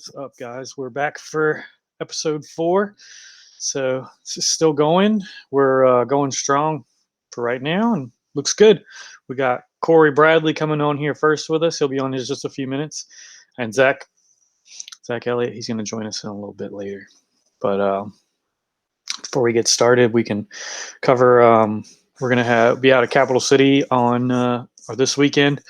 What's up, guys? We're back for episode 4. So this is still going. We're going strong for right now, and looks good. We got Cory Bradley coming on here first with us. He'll be on in just a few minutes, and Zach Elliott. He's going to join us in a little bit later. But before we get started, we can cover. We're going to be out of Capital City on or this weekend.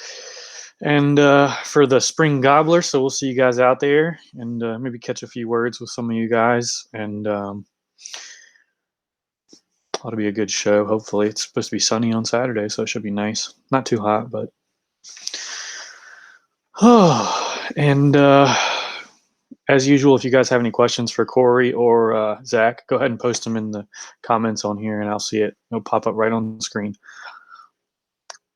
And for the spring gobbler, so we'll see you guys out there and maybe catch a few words with some of you guys. And ought to be a good show. Hopefully, it's supposed to be sunny on Saturday, so it should be nice. Not too hot, but and as usual, if you guys have any questions for Cory or Zach, go ahead and post them in the comments on here, and I'll see it. It'll pop up right on the screen.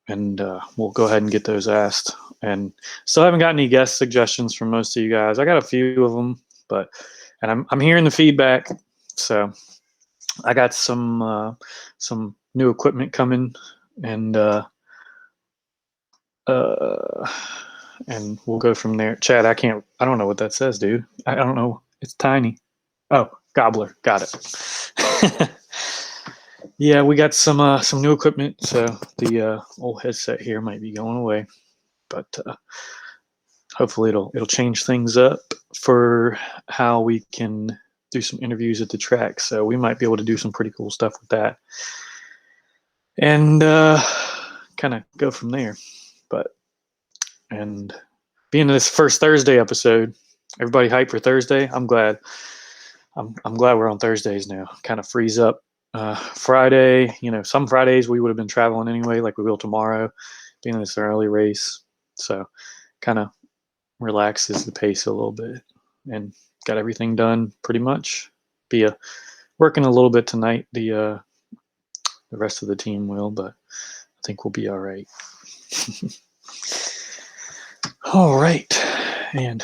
And we'll go ahead and get those asked. And still haven't got any guest suggestions from most of you guys. I got a few of them, and I'm hearing the feedback. So I got some new equipment coming, and we'll go from there. Chad, I don't know what that says, dude. I don't know. It's tiny. Oh, gobbler. Got it. Yeah, we got some new equipment, so the old headset here might be going away, but hopefully it'll change things up for how we can do some interviews at the track. So we might be able to do some pretty cool stuff with that, and kind of go from there. And being this first Thursday episode, everybody hyped for Thursday. I'm glad. I'm glad we're on Thursdays now. Kind of frees up. Friday, some Fridays we would have been traveling anyway, like we will tomorrow, being this early race. So kind of relaxes the pace a little bit and got everything done pretty much. Working a little bit tonight. The rest of the team will, but I think we'll be all right. All right. And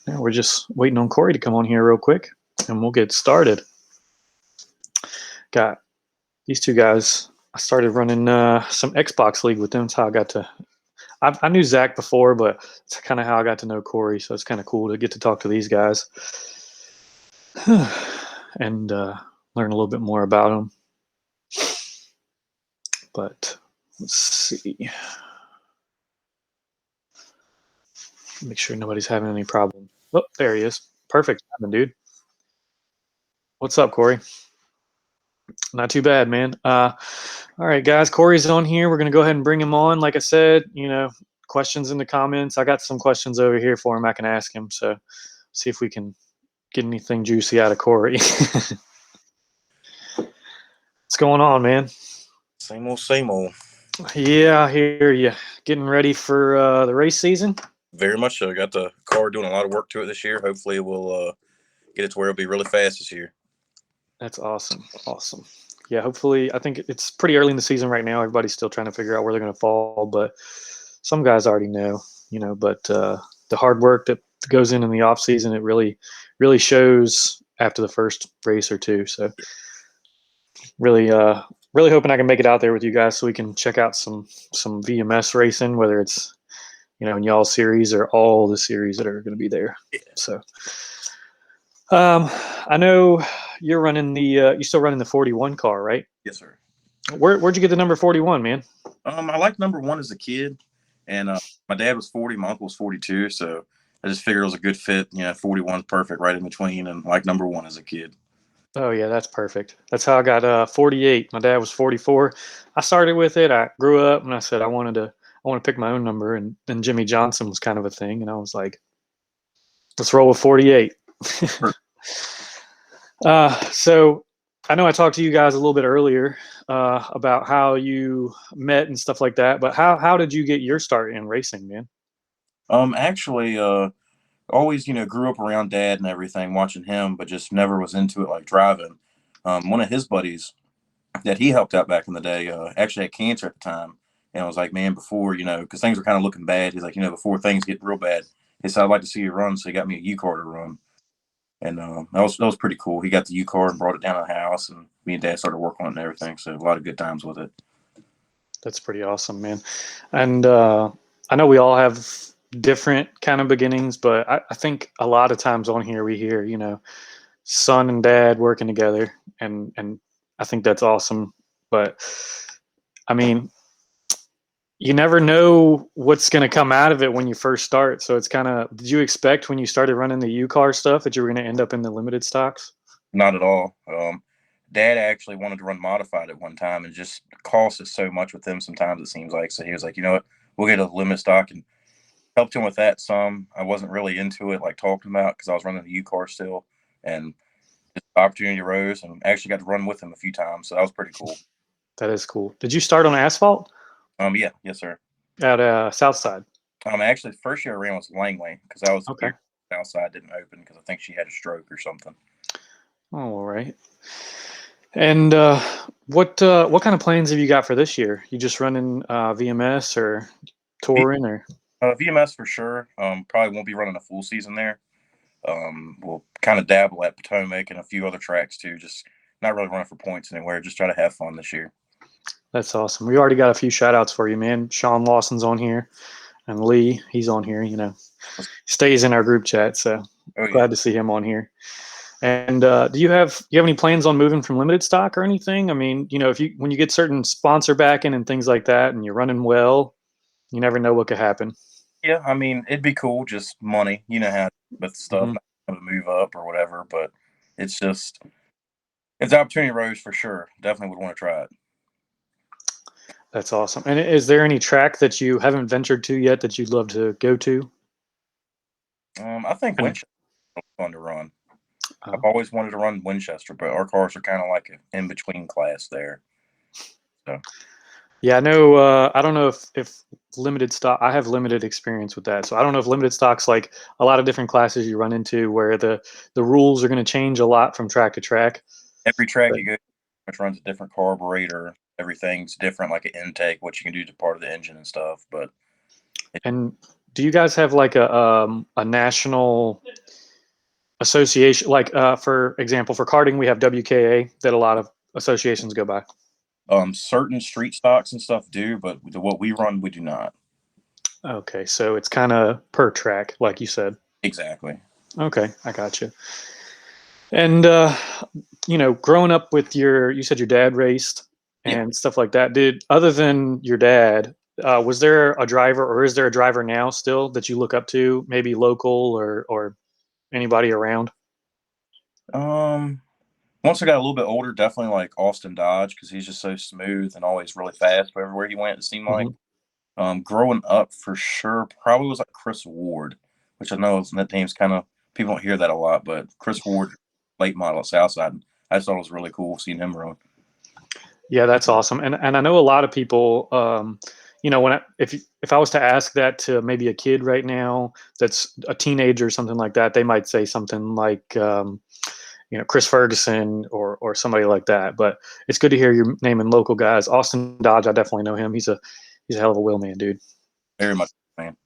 now we're just waiting on Cory to come on here real quick and we'll get started. Got these two guys. I started running some Xbox League with them. That's how I got to. I knew Zach before, but it's kind of how I got to know Cory. So it's kind of cool to get to talk to these guys and learn a little bit more about them. But let's see. Make sure nobody's having any problem. Oh, there he is. Perfect timing, dude. What's up, Cory? Not too bad, man. All right, guys. Cory's on here. We're going to go ahead and bring him on. Like I said, questions in the comments. I got some questions over here for him. I can ask him. So see if we can get anything juicy out of Cory. What's going on, man? Same old. Yeah, I hear you. Getting ready for the race season? Very much so. Got the car doing a lot of work to it this year. Hopefully we'll get it to where it'll be really fast this year. That's awesome. Yeah, hopefully. I think it's pretty early in the season right now. Everybody's still trying to figure out where they're going to fall, but some guys already know, but the hard work that goes in the off season, it really shows after the first race or two. So really hoping I can make it out there with you guys so we can check out some VMS racing, whether it's, in y'all's series or all the series that are going to be there. Yeah. So I know you're running you're still running the 41 car, right? Yes, sir. Where'd you get the number 41, man? I liked number 1 as a kid, and my dad was 40, my uncle was 42, so I just figured it was a good fit. 41's perfect, right in between, and like number 1 as a kid. Oh yeah, that's perfect. That's how I got 48. My dad was 44. I started with it. I grew up, and I said I want to pick my own number, and then Jimmy Johnson was kind of a thing, and I was like, let's roll with 48. So I know I talked to you guys a little bit earlier about how you met and stuff like that, but how did you get your start in racing, man? Actually, always, grew up around Dad and everything, watching him, but just never was into it like driving. One of his buddies that he helped out back in the day actually had cancer at the time. And I was like, man, before, because things were kind of looking bad, he's like, before things get real bad, he said, I'd like to see you run. So he got me a U-car to run. And that was pretty cool. He got the U-car and brought it down to the house, and me and Dad started working on it and everything. So a lot of good times with it. That's pretty awesome, man. And I know we all have different kind of beginnings, but I think a lot of times on here we hear, son and dad working together, and I think that's awesome. But I mean, you never know what's going to come out of it when you first start. So it's kind of, did you expect when you started running the U car stuff that you were going to end up in the limited stocks? Not at all. Dad actually wanted to run modified at one time, and just costs us so much with them sometimes, it seems like. So he was like, you know what, we'll get a limit stock, and helped him with that some. I wasn't really into it, like talking about, because I was running the U car still, and just the opportunity arose, and actually got to run with him a few times. So that was pretty cool. That is cool. Did you start on asphalt Yeah, yes, sir. at Southside? Actually, the first year I ran was Langley, because I was the Okay. year outside didn't open because I think she had a stroke or something. Oh, all right. And what kind of plans have you got for this year? You just running VMS or V- touring or? VMS for sure. Probably won't be running a full season there. We'll kind of dabble at Potomac and a few other tracks too. Just not really running for points anywhere. Just try to have fun this year. That's awesome. We already got a few shout outs for you, man. Sean Lawson's on here, and Lee, he's on here. Stays in our group chat, so Oh yeah. glad to see him on here. And do you have any plans on moving from limited stock or anything? I mean, if you when you get certain sponsor backing and things like that, and you're running well, you never know what could happen. Yeah, I mean, it'd be cool, just money. You know how with stuff, Hmm. not to move up or whatever, but it's just, if the opportunity arose, for sure, definitely would want to try it. That's awesome. And is there any track that you haven't ventured to yet that you'd love to go to? I think And Winchester is fun to run. I've uh, always wanted to run Winchester, but our cars are kind of like an in between class there. So yeah, I know. I don't know if limited stock. I have limited experience with that, so I don't know if limited stock's like a lot of different classes you run into where the rules are going to change a lot from track to track. every track But you go, which runs a different carburetor, everything's different, like an intake, what you can do to part of the engine and stuff. But and do you guys have like a national association? Like for example, for karting, we have WKA that a lot of associations go by. certain street stocks and stuff do, but what we run, we do not. Okay, so it's kind of per track, like you said. Exactly. Okay, I got you. And growing up with you said your dad raced Yeah. and stuff like that. Did other than your dad, was there a driver, or is there a driver now still that you look up to, maybe local or anybody around? Um, Once I got a little bit older, definitely like Austin Dodge, because he's just so smooth and always really fast everywhere he went. It seemed like. Hmm. Growing up, for sure, probably was like Chris Ward, which I know that name's kind of, people don't hear that a lot, but Chris Ward, late model at Southside, I just thought it was really cool seeing him run. Yeah, that's awesome. And I know a lot of people. If I was to ask that to maybe a kid right now that's a teenager or something like that, they might say something like, Chris Ferguson or somebody like that. But it's good to hear you naming local guys. Austin Dodge, I definitely know him. He's a hell of a wheelman, dude. Very much, man.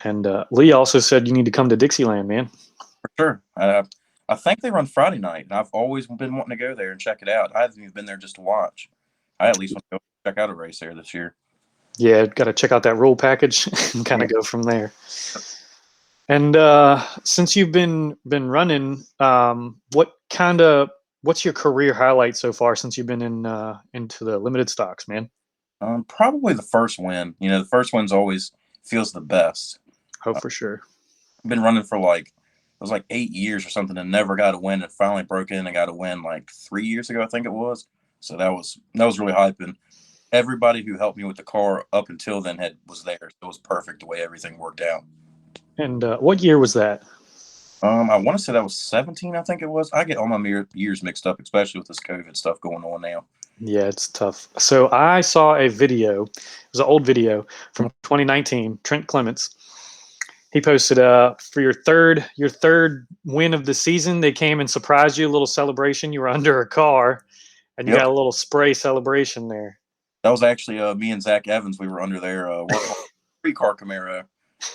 And Lee also said you need to come to Dixieland, man. For sure. I think they run Friday night, and I've always been wanting to go there and check it out. I haven't even been there just to watch. I at least want to go check out a race there this year. Yeah, got to check out that rule package and kind Yeah. of go from there. And since you've been running, what's your career highlight so far since you've been into the limited stocks, man? Probably the first win. The first win's always feels the best. Oh, for sure. I've been running for like, it was like 8 years or something, and never got a win, and finally broke in and got a win like 3 years ago, I think it was. So that was really hyping. Everybody who helped me with the car up until then was there. So it was perfect the way everything worked out. And what year was that? I want to say that was 17, I think it was. I get all my years mixed up, especially with this COVID stuff going on now. Yeah, it's tough. So I saw a video. It was an old video from 2019. Trent Clements. He posted for your third win of the season. They came and surprised you. A little celebration. You were under a car, and you Yep. got a little spray celebration there. That was actually me and Zach Evans. We were under there working on a three-car Camaro.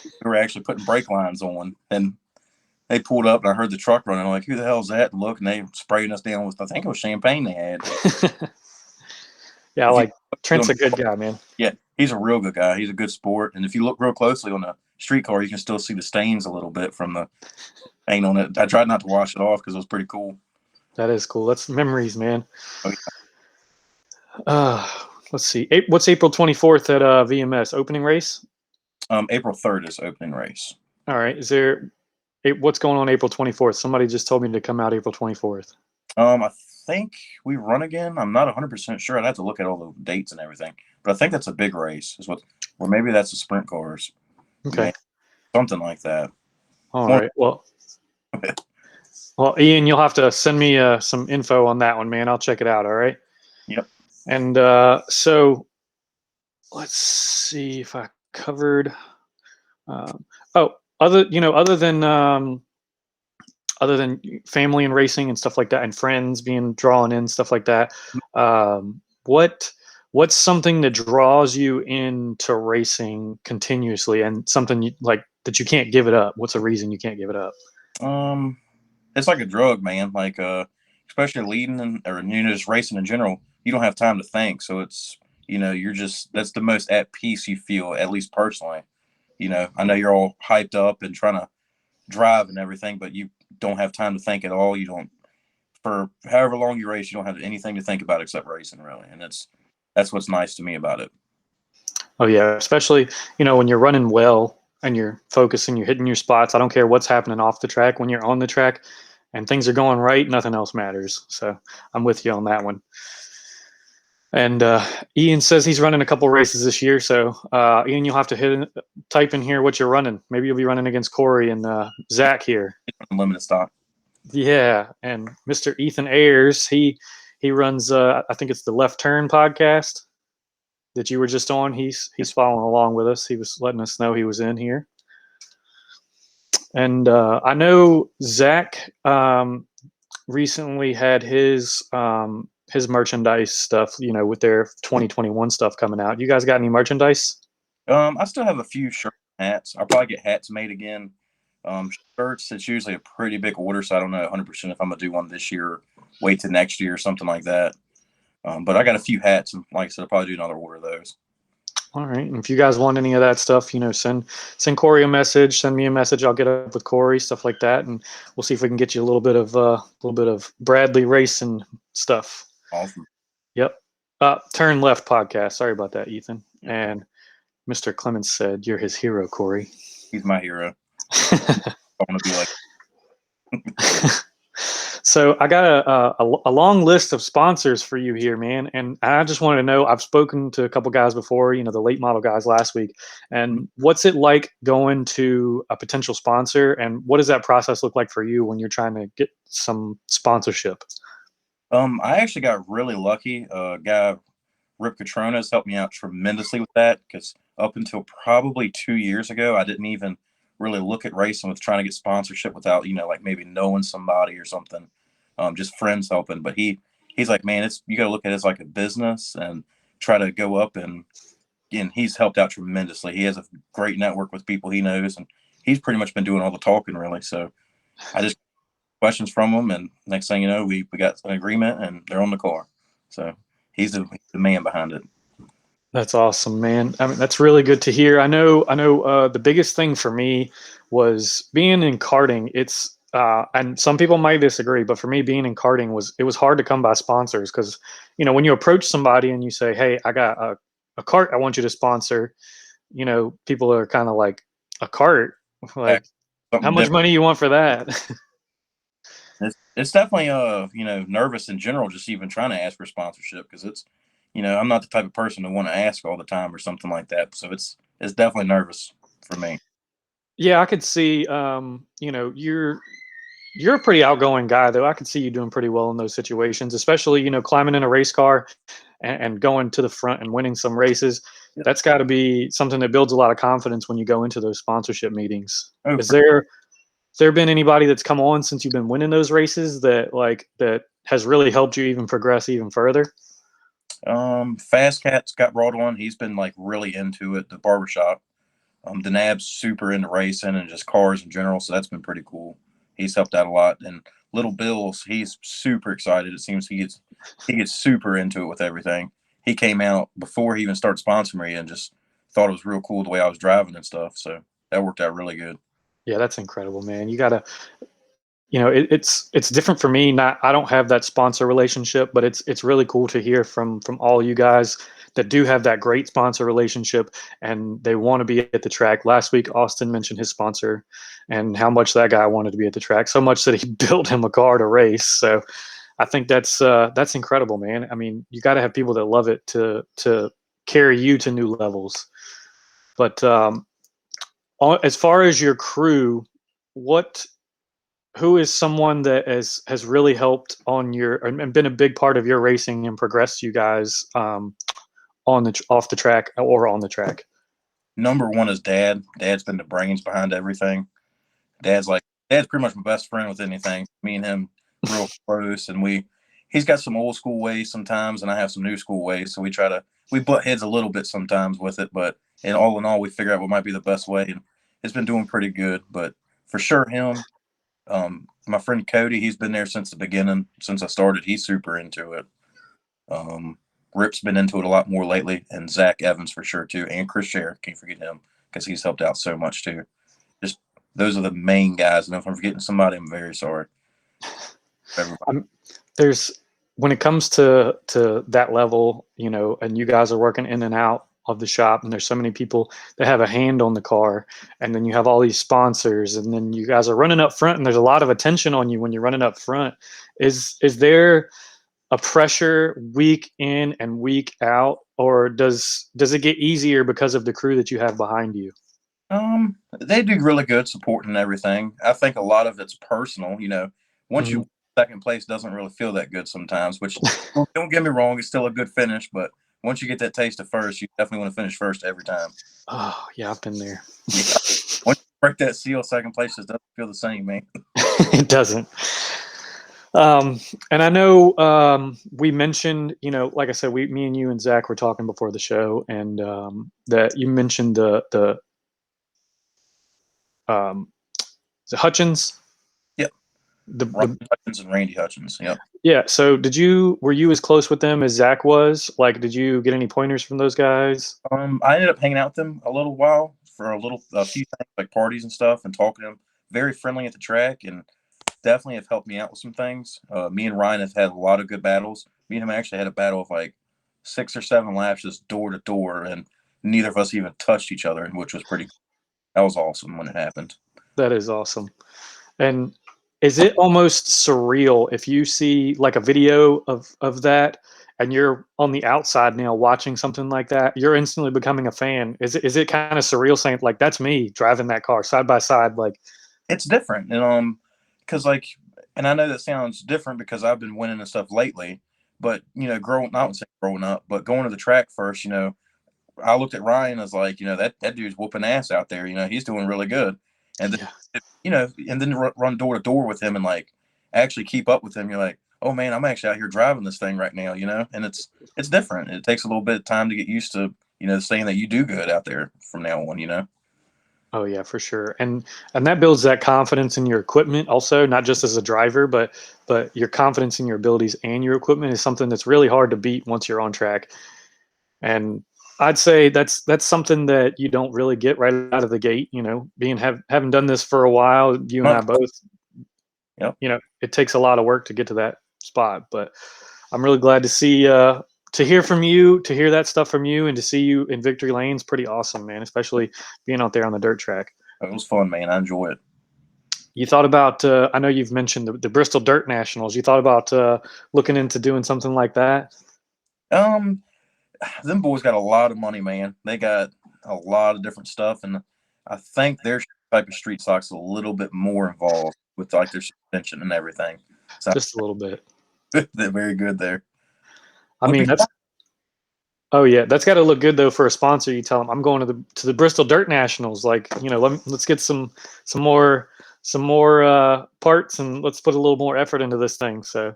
We were actually putting brake lines on, and they pulled up, and I heard the truck running. I'm like, who the hell is that? And look, and they spraying us down with, I think it was champagne they had. Yeah, If you like Trent's a good guy, man. Yeah, he's a real good guy. He's a good sport. And if you look real closely on the street car, you can still see the stains a little bit from the paint on it. I tried not to wash it off because it was pretty cool. That is cool. That's memories, man. Oh, Uh, let's see. What's April 24th at VMS opening race? April 3rd is opening race. All right. Is there what's going on April 24th? Somebody just told me to come out April 24th. I think we run again. I'm not 100% sure. I'd have to look at all the dates and everything, but I think that's a big race. Or maybe that's the sprint cars. Okay. Maybe, something like that. All right. Well, Ian, you'll have to send me some info on that one, man. I'll check it out. All right. Yep. And so let's see if I covered. Other than family and racing and stuff like that, and friends being drawn in, stuff like that. What's something that draws you into racing continuously, and something like that you can't give it up? What's a reason you can't give it up? It's like a drug, man. Like especially leading or just racing in general, you don't have time to think. So it's you're just that's the most at peace you feel, at least personally. I know you're all hyped up and trying to drive and everything, but you don't have time to think at all. You don't, for however long you race, you don't have anything to think about except racing, really. And that's what's nice to me about it. Oh yeah, especially when you're running well and you're focusing, you're hitting your spots. I don't care what's happening off the track. When you're on the track and things are going right, nothing else matters. So I'm with you on that one. And Ian says he's running a couple races this year. So Ian, you'll have to type in here what you're running. Maybe you'll be running against Cory and Zach here. Limited stock. Yeah, and Mr. Ethan Ayers, he runs. I think it's the Left Turn podcast that you were just on. He's following along with us. He was letting us know he was in here. And I know Zach recently had his merchandise stuff, with their 2021 stuff coming out. You guys got any merchandise? I still have a few shirts and hats. I'll probably get hats made again. Shirts, it's usually a pretty big order, so I don't know 100% if I'm going to do one this year or wait till next year or something like that. But I got a few hats, and like I said, I'll probably do another order of those. All right. And if you guys want any of that stuff, send Cory a message, send me a message. I'll get up with Cory, stuff like that, and we'll see if we can get you a little bit of Bradley racing stuff. Awesome. Yep. Turn Left podcast. Sorry about that, Ethan. And Mr. Clemens said you're his hero, Cory. He's my hero. I want to be like. So I got a long list of sponsors for you here, man. And I just wanted to know, I've spoken to a couple guys before, the late model guys last week. And what's it like going to a potential sponsor? And what does that process look like for you when you're trying to get some sponsorship? I actually got really lucky. Guy, Rip Catronas, helped me out tremendously with that, because up until probably 2 years ago, I didn't even really look at racing with trying to get sponsorship without, like maybe knowing somebody or something, just friends helping. But he's like, man, you got to look at it as like a business and try to go up. And he's helped out tremendously. He has a great network with people he knows, and he's pretty much been doing all the talking, really. So I just questions from him, and next thing you know, we got an agreement, and they're on the car. So he's the man behind it. That's awesome, man. I mean, that's really good to hear. I know. The biggest thing for me was being in karting. It's and some people might disagree, but for me, being in karting was hard to come by sponsors, because when you approach somebody and you say, "Hey, I got a cart, I want you to sponsor," people are kind of like, "A cart? Like, how much money you want for that?" It's definitely nervous in general, just even trying to ask for sponsorship, because it's I'm not the type of person to want to ask all the time or something like that. So it's definitely nervous for me. Yeah, I could see. You're a pretty outgoing guy, though. I could see you doing pretty well in those situations, especially climbing in a race car and going to the front and winning some races. Yep. That's got to be something that builds a lot of confidence when you go into those sponsorship meetings. Oh, Has there been anybody that's come on since you've been winning those races that has really helped you even progress even further? Fast Cat's got brought on. He's been like really into it. The barbershop. Denab's super into racing and just cars in general, so that's been pretty cool. He's helped out a lot. And Little Bill's, he's super excited. It seems he gets super into it with everything. He came out before he even started sponsoring me and just thought it was real cool the way I was driving and stuff. So that worked out really good. Yeah, that's incredible, man. You gotta, it's different for me. Not I don't have that sponsor relationship, but it's really cool to hear from all you guys that do have that great sponsor relationship and they want to be at the track. Last week, Austin mentioned his sponsor and how much that guy wanted to be at the track, so much that he built him a car to race. So I think that's incredible, man. I mean, you got to have people that love it to carry you to new levels. But as far as your crew, what who is someone that has really helped on your and been a big part of your racing and progressed you guys on the off the track or on the track? Number one is Dad. Dad's been the brains behind everything. Dad's like Dad's pretty much my best friend with anything. Me and him real close, and he's got some old school ways sometimes, and I have some new school ways. So we butt heads a little bit sometimes with it, but in all, we figure out what might be the best way, and it's been doing pretty good. But for sure, him, my friend Cody, he's been there since the beginning, since I started. He's super into it. Um, Rip's been into it a lot more lately, and Zach Evans for sure too, and Chris Sherrick, can't forget him because he's helped out so much too. Just those are the main guys, and if I'm forgetting somebody, I'm very sorry. There's when it comes to that level, and you guys are working in and out of the shop, and there's so many people that have a hand on the car, and then you have all these sponsors, and then you guys are running up front, and there's a lot of attention on you when you're running up front. Is there a pressure week in and week out, or does it get easier because of the crew that you have behind you? They do really good supporting everything. I think a lot of it's personal. Once Mhm. you second place, doesn't really feel that good sometimes. Which don't get me wrong, it's still a good finish. But once you get that taste of first, you definitely want to finish first every time. Oh yeah, I've been there. Yeah. Once you break that seal, second place just doesn't feel the same, man. It doesn't. Um, and I know we mentioned, like I said, me and you and Zach were talking before the show, and that you mentioned um, the Hutchins. Yep. The, Ryan the Hutchins and Randy Hutchins. Yep. Yeah. So were you as close with them as Zach was? Like, did you get any pointers from those guys? I ended up hanging out with them a little while for a few things like parties and stuff, and talking to them. Very friendly at the track, and definitely have helped me out with some things. Me and Ryan have had a lot of good battles. Me and him actually had a battle of like 6 or 7 laps, just door to door, and neither of us even touched each other, which was pretty. That was awesome when it happened. That is awesome. And is it almost surreal if you see like a video of that and you're on the outside now watching something like that, you're instantly becoming a fan. Is it kind of surreal saying like that's me driving that car side by side like It's different, and because like, and I know that sounds different because I've been winning and stuff lately, but growing not say growing up, but going to the track first, I looked at Ryan as like, that dude's whooping ass out there. He's doing really good. And yeah. then, and then run door to door with him and like actually keep up with him. You're like, oh man, I'm actually out here driving this thing right now, and it's different. It takes a little bit of time to get used to, saying that you do good out there from now on. Oh yeah, for sure. And that builds that confidence in your equipment also, not just as a driver, but your confidence in your abilities and your equipment is something that's really hard to beat once you're on track. And I'd say that's something that you don't really get right out of the gate. Having done this for a while, you and I No, both. yep. It takes a lot of work to get to that spot. But I'm really glad to hear from you, to hear that stuff from you, and to see you in victory lane's pretty awesome, man. Especially being out there on the dirt track. It was fun, man. I enjoy it. You thought about? I know you've mentioned the Bristol Dirt Nationals. You thought about looking into doing something like that? Um, them boys got a lot of money, man. They got a lot of different stuff, and I think their type of street stock's a little bit more involved with like their suspension and everything. So Just a little bit. they're very good there. I Would be mean, that's. fun. Oh yeah, that's got to look good though for a sponsor. You tell them I'm going to the Bristol Dirt Nationals. Like let's get some more parts and let's put a little more effort into this thing. So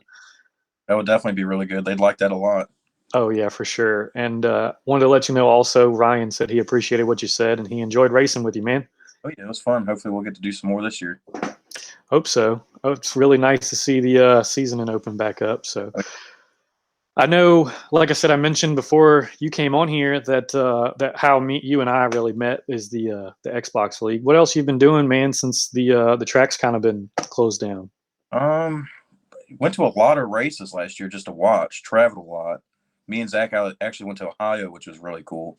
That would definitely be really good. They'd like that a lot. oh yeah, for sure. And wanted to let you know also, Ryan said he appreciated what you said and he enjoyed racing with you, man. Oh yeah, it was fun. Hopefully, we'll get to do some more this year. Hope so. Oh, it's really nice to see the season and open back up. So I know, like I said, I mentioned before you came on here that that how you and I really met is the Xbox League. What else you've been doing, man, since the track's kind of been closed down? Um, Went to a lot of races last year just to watch. Traveled a lot. Me and Zach actually went to Ohio, which was really cool.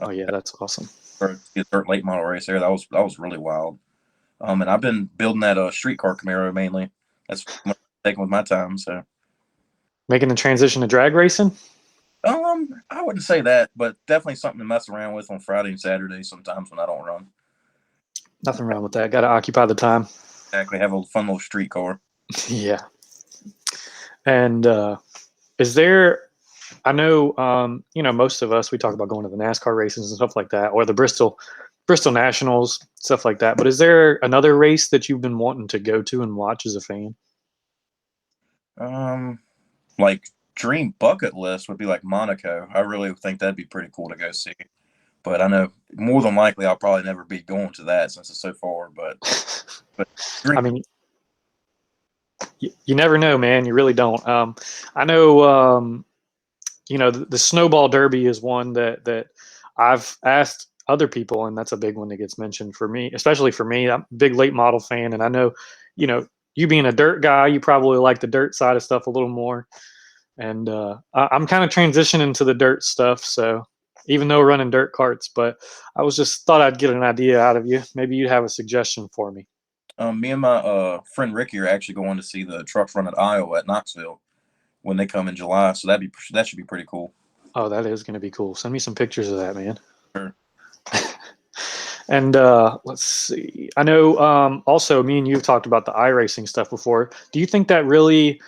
Oh yeah, that's awesome. For a dirt late model race there. That was really wild. And I've been building that streetcar Camaro mainly. That's what I'm taking with my time. So, Making the transition to drag racing? I wouldn't say that, but definitely something to mess around with on Friday and Saturday sometimes when I don't run. Nothing wrong with that. Got to occupy the time. Exactly, have a fun little streetcar. Yeah. And is there? I know, most of us we talk about going to the NASCAR races and stuff like that, or the Bristol Nationals, stuff like that. But is there another race that you've been wanting to go to and watch as a fan? Um, like dream bucket list would be like Monaco. I really think that'd be pretty cool to go see. But I know more than likely I'll probably never be going to that since it's so far. But I dream, mean, you never know, man. You really don't. I know. The snowball derby is one that I've asked other people, and that's a big one that gets mentioned for me, especially for me. I'm a big late model fan, and I know, you know, you being a dirt guy, you probably like the dirt side of stuff a little more. And I'm kind of transitioning to the dirt stuff, so even though running dirt carts, but I was just thought I'd get an idea out of you. Maybe you'd have a suggestion for me. me and my friend Ricky are actually going to see the trucks run at Iowa at Knoxville when they come in July. So that should be pretty cool. Oh, that is going to be cool. Send me some pictures of that, man. Sure. And let's see. I know also me and you've talked about the iRacing stuff before. Do you think that really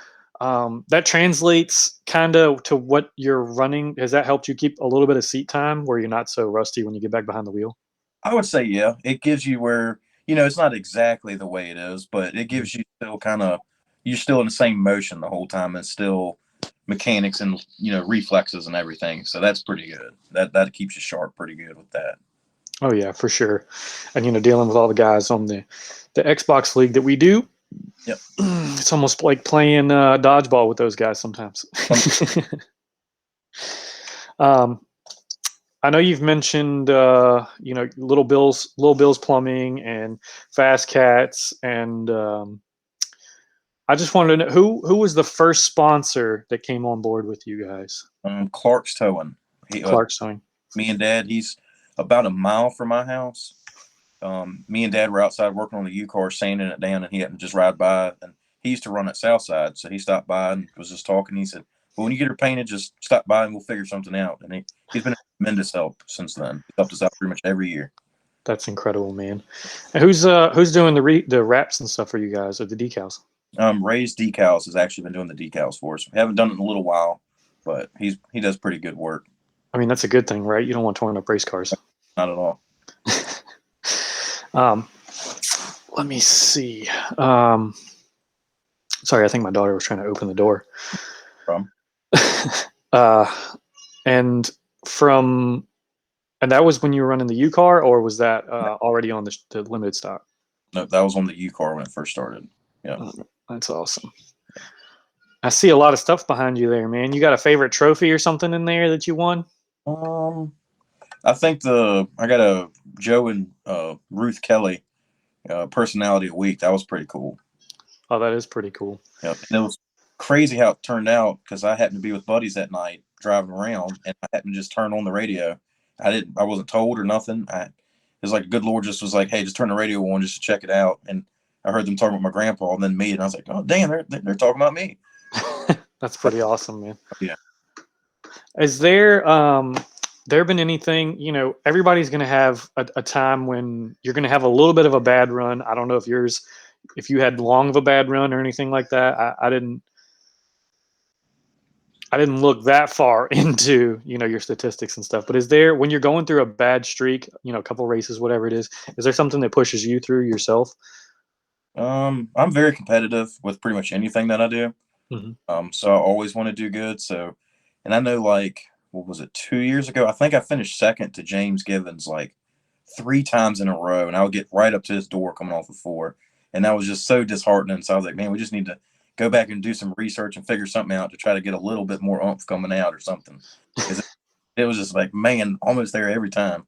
that translates kind of to what you're running? Has that helped you keep a little bit of seat time where you're not so rusty when you get back behind the wheel? I would say yeah. It gives you where it's not exactly the way it is, but it Mhm. gives you still kind of you're still in the same motion the whole time, and still mechanics and reflexes and everything. So that's pretty good. That keeps you sharp pretty good with that. Oh yeah, for sure. And dealing with all the guys on the Xbox League that we do, Yep. it's almost like playing dodgeball with those guys sometimes. um, I know you've mentioned, Little Bill's Plumbing and Fast Cats, and I just wanted to know who was the first sponsor that came on board with you guys. Clark's towing. He, Clarkstone. me and Dad. He's about a mile from my house. Me and Dad were outside working on the U car, sanding it down, and he happened to just ride by. And he used to run at Southside, so he stopped by and was just talking. He said, "Well, when you get her painted, just stop by and we'll figure something out." And he's been a tremendous help since then. He's helped us out pretty much every year. That's incredible, man. And who's doing the wraps and stuff for you guys, or the decals? Ray's Decals has actually been doing the decals for us. We haven't done it in a little while, but he does pretty good work. I mean, that's a good thing, right? You don't want torn up race cars. Not at all. um, Let me see. Um, Sorry, I think my daughter was trying to open the door. From uh, and from and that was when you were running the U car, or was that already on the limited stock? No, that was on the U car when it first started. Yeah. Oh, that's awesome. I see a lot of stuff behind you there, man. You got a favorite trophy or something in there that you won? Um, I think I got a Joe and Ruth Kelly personality a week. That was pretty cool. Oh, that is pretty cool. Yeah, and it was crazy how it turned out because I happened to be with buddies that night driving around, and I happened to just turn on the radio. I wasn't told or nothing. It was like the good Lord just was like, "Hey, just turn the radio on just to check it out." And I heard them talking about my grandpa, and then me, and I was like, "Oh, damn, they're talking about me." That's pretty awesome, man. Yeah. Is there been anything, everybody's going to have a time when you're going to have a little bit of a bad run. I don't know if you had long of a bad run or anything like that. I didn't look that far into, your statistics and stuff, but is there, when you're going through a bad streak, a couple races, whatever it is there something that pushes you through yourself? I'm very competitive with pretty much anything that I do. Hmm. So I always want to do good. So, and I know like, what was it, 2 years ago? I think I finished second to James Givens like 3 times in a row, and I would get right up to his door coming off of four. And that was just so disheartening. So I was like, man, we just need to go back and do some research and figure something out to try to get a little bit more oomph coming out or something. Because it was just like, man, almost there every time.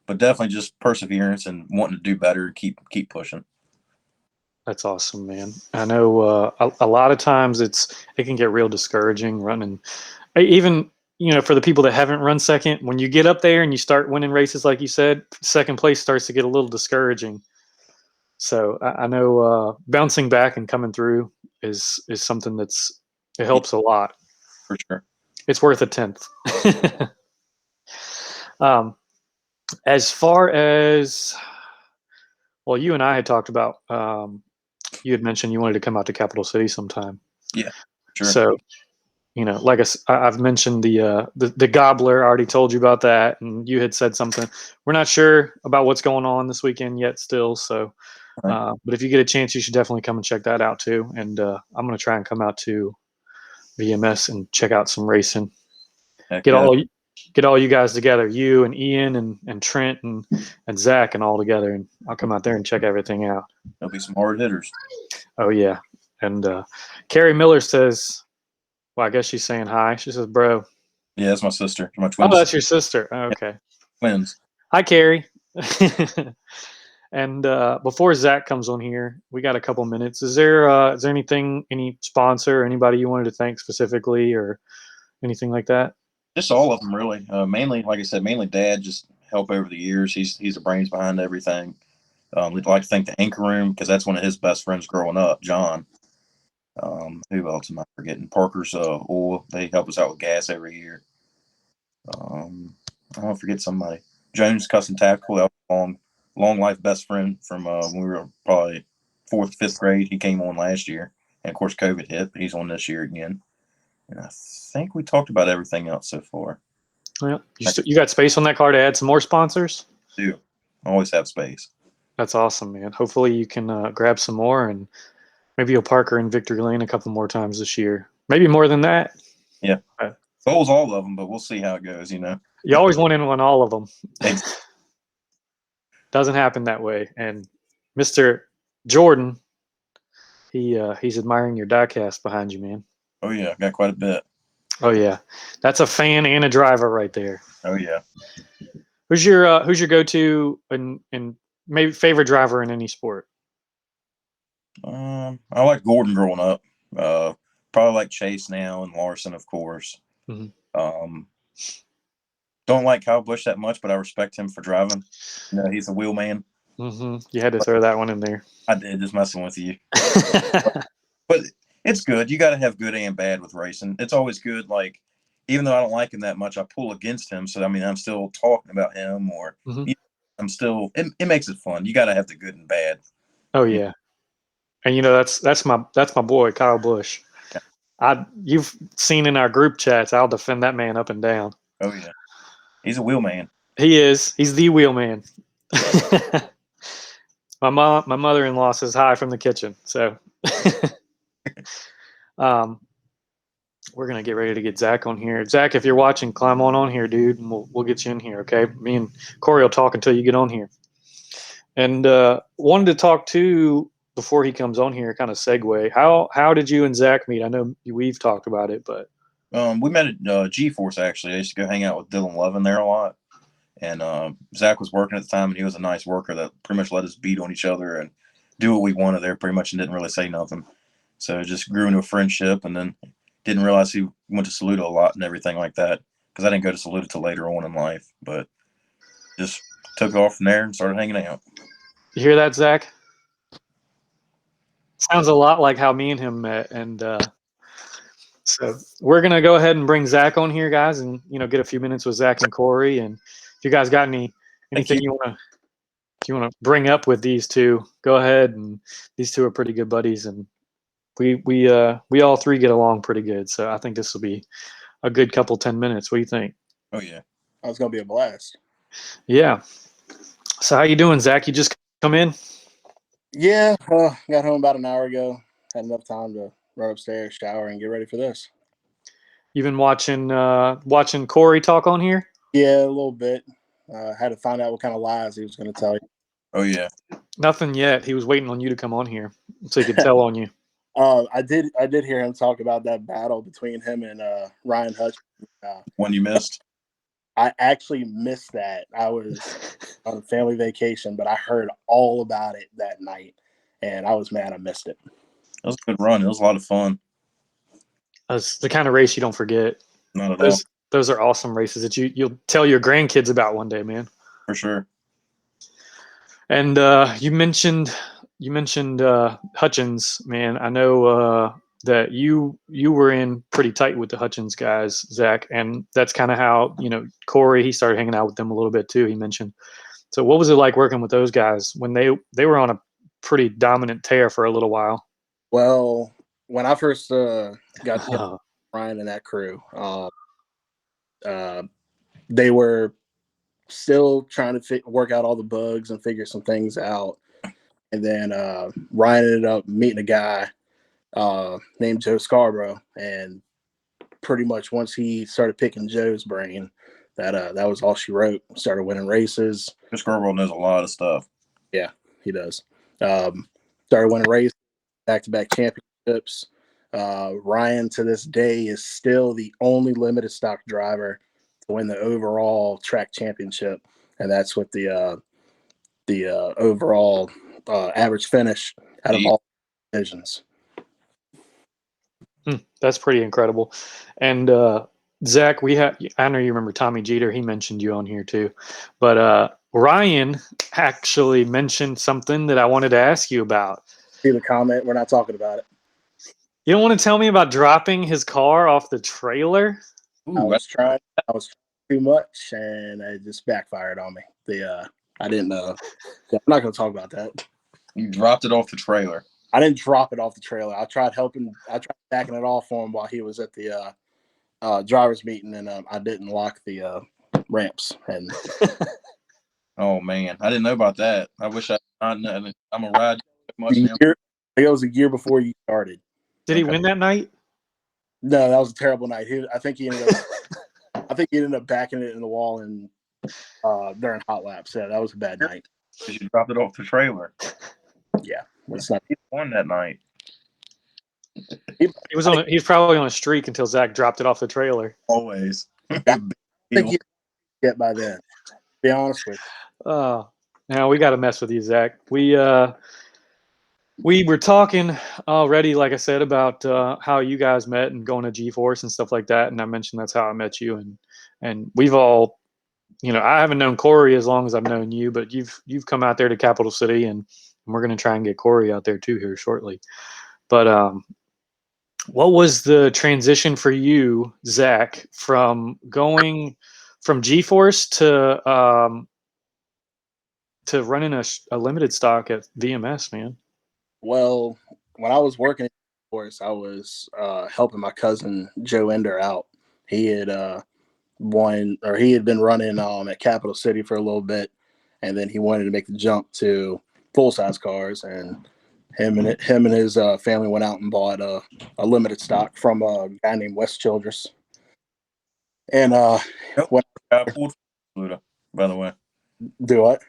But definitely just perseverance and wanting to do better, keep pushing. That's awesome, man. I know a lot of times it can get real discouraging running. Even for the people that haven't run second, when you get up there and you start winning races, like you said, second place starts to get a little discouraging. So I know bouncing back and coming through is something it helps a lot. For sure. It's worth a 10th. As far as, well, you and I had talked about, you had mentioned you wanted to come out to Capital City sometime. Yeah, sure. So, like I've mentioned the Gobbler. I already told you about that, and you had said something. We're not sure about what's going on this weekend yet, still. So, but if you get a chance, you should definitely come and check that out too. And I'm going to try and come out to VMS and check out some racing. Heck Get yeah. all you guys together, you and Ian and Trent and Zach and all together, and I'll come out there and check everything out. There'll be some hard hitters. Oh yeah, and Carrie Miller says, well, I guess she's saying hi. She says, "Bro." Yeah, that's my sister. My twin. Oh, that's your sister. Oh, okay. Twins. Hi, Carrie. And before Zach comes on here, we got a couple minutes. Is there anything, any sponsor, anybody you wanted to thank specifically, or anything like that? Just all of them, really. Mainly, like I said, mainly Dad. Just help over the years. He's the brains behind everything. We'd like to thank the Anchor Room because that's one of his best friends growing up, John. Who else am I forgetting? Parker's Oil. They help us out with gas every year. I don't forget somebody. Jones Custom Tactical. That was long life best friend from when we were probably 4th, 5th grade. He came on last year, and of course COVID hit, but he's on this year again. And I think we talked about everything else so far. Well, you got space on that car to add some more sponsors? Do always have space. That's awesome, man. Hopefully you can grab some more, and maybe you'll park her in Victory Lane a couple more times this year. Maybe more than that. Yeah. Goals all of them, but we'll see how it goes, You always want in on all of them. Doesn't happen that way. And Mr. Jordan, he's admiring your diecast behind you, man. Oh yeah, got quite a bit. Oh yeah, that's a fan and a driver right there. Oh yeah. Who's your go-to and maybe favorite driver in any sport? I like Gordon growing up. Probably like Chase now and Larson, of course. Mm-hmm. Don't like Kyle Busch that much, but I respect him for driving. He's a wheel man. Mm-hmm. You had to throw that one in there. I did, just messing with you. But it's good. You got to have good and bad with racing. It's always good. Like, even though I don't like him that much, I pull against him. So, I mean, I'm still talking about him, or Mm-hmm. I'm still. It makes it fun. You got to have the good and bad. Oh yeah, and that's my boy Kyle Busch. You've seen in our group chats, I'll defend that man up and down. Oh yeah, he's a wheel man. He is. He's the wheel man. My mother-in-law says hi from the kitchen. So, we're gonna get ready to get Zach on here. Zach, if you're watching, climb on here, dude, and we'll get you in here. Okay, me and Cory will talk until you get on here. And wanted to talk to before he comes on here. Kind of segue. How did you and Zach meet? I know we've talked about it, but we met at G-Force actually. I used to go hang out with Dylan Levin there a lot. And Zach was working at the time, and he was a nice worker that pretty much let us beat on each other and do what we wanted there pretty much and didn't really say nothing. So it just grew into a friendship, and then didn't realize he went to Saluda a lot and everything like that because I didn't go to Saluda till later on in life. But just took off from there and started hanging out. You hear that, Zach? Sounds a lot like how me and him met. And so we're going to go ahead and bring Zach on here, guys, and, get a few minutes with Zach and Cory. And if you guys got anything you want to bring up with these two, go ahead. And these two are pretty good buddies, and we all three get along pretty good. So I think this will be a good couple 10 minutes. What do you think? Oh yeah, it's gonna be a blast. Yeah. So how you doing, Zach? You just come in? Yeah, got home about an hour ago. Had enough time to run upstairs, shower, and get ready for this. You've been watching Cory talk on here? Yeah, a little bit. Had to find out what kind of lies he was going to tell you. Oh yeah. Nothing yet. He was waiting on you to come on here so he could tell on you. I did hear him talk about that battle between him and Ryan Hutch. One you missed. I actually missed that. I was on a family vacation, but I heard all about it that night, and I was mad I missed it. It was a good run. It was a lot of fun. That's the kind of race you don't forget. Not at all. Those are awesome races that you'll tell your grandkids about one day, man. For sure. And you mentioned Hutchins, man. I know that you were in pretty tight with the Hutchins guys, Zach, and that's kind of how Cory, he started hanging out with them a little bit too. He mentioned. So what was it like working with those guys when they were on a pretty dominant tear for a little while? Well, when I first got together, Ryan and that crew, they were still trying to work out all the bugs and figure some things out. And then Ryan ended up meeting a guy named Joe Scarborough, and pretty much once he started picking Joe's brain, that was all she wrote. Started winning races. Joe Scarborough knows a lot of stuff. Yeah, he does. Started winning races, back-to-back championships. Ryan to this day is still the only limited stock driver to win the overall track championship, and that's with the overall average finish out of all divisions. That's pretty incredible. And Zach, I know you remember Tommy Jeter. He mentioned you on here too, but Ryan actually mentioned something that I wanted to ask you about. See the comment? We're not talking about it. You don't want to tell me about dropping his car off the trailer? Ooh, I was trying too much, and it just backfired on me. I didn't. I'm not going to talk about that. You dropped it off the trailer. I didn't drop it off the trailer. I tried backing it off for him while he was at the drivers meeting, and I didn't lock the ramps. And oh man, I didnn't know about that. I wish I'm a ride much now. It was a year before you started. Did he win that night? No, that was a terrible night. I think he ended up backing it in the wall and during hot laps. Yeah, that was a bad night. Because you dropped it off the trailer. Yeah, it's not. He won that night. He was probably on a streak until Zach dropped it off the trailer. Always. I think he'd get by then. To be honest with you. Oh, now we got to mess with you, Zach. We were talking already, like I said, about how you guys met and going to G-Force and stuff like that. And I mentioned that's how I met you. And we've all, I haven't known Cory as long as I've known you, but you've come out there to Capital City, and we're going to try and get Cory out there too here shortly. But what was the transition for you, Zach, from going from G-Force to running a limited stock at VMS, man? Well, when I was working at G-Force, I was helping my cousin Joe Ender out. He had been running at Capital City for a little bit, and then he wanted to make the jump to full-size cars, and him and his family went out and bought a limited stock from a guy named Wes Childress. And what guy pulled for it, by the way. Do what?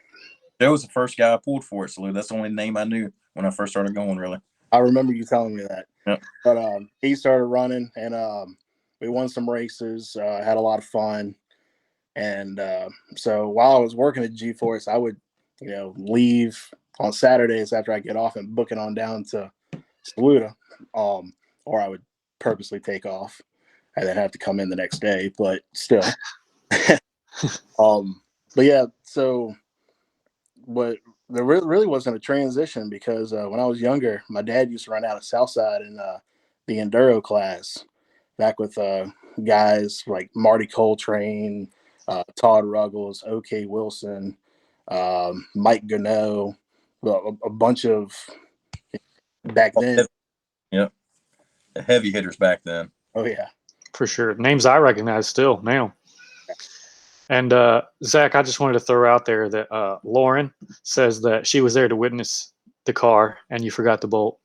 Joe was the first guy I pulled for it, Salute. That's the only name I knew when I first started going, really. I remember you telling me that. Yep. But he started running, and we won some races, had a lot of fun. And so while I was working at G-Force, I would, leave on Saturdays after I get off and book it on down to Saluda, or I would purposely take off and then have to come in the next day, but still. But yeah, so but there really wasn't a transition because when I was younger, my dad used to run out of Southside in the Enduro class back with guys like Marty Coltrane, Todd Ruggles, O.K. Wilson, Mike Gano, a bunch of back then. Yep. The heavy hitters back then. Oh, yeah. For sure. Names I recognize still now. And Zach, I just wanted to throw out there that Lauren says that she was there to witness the car and you forgot to bolt.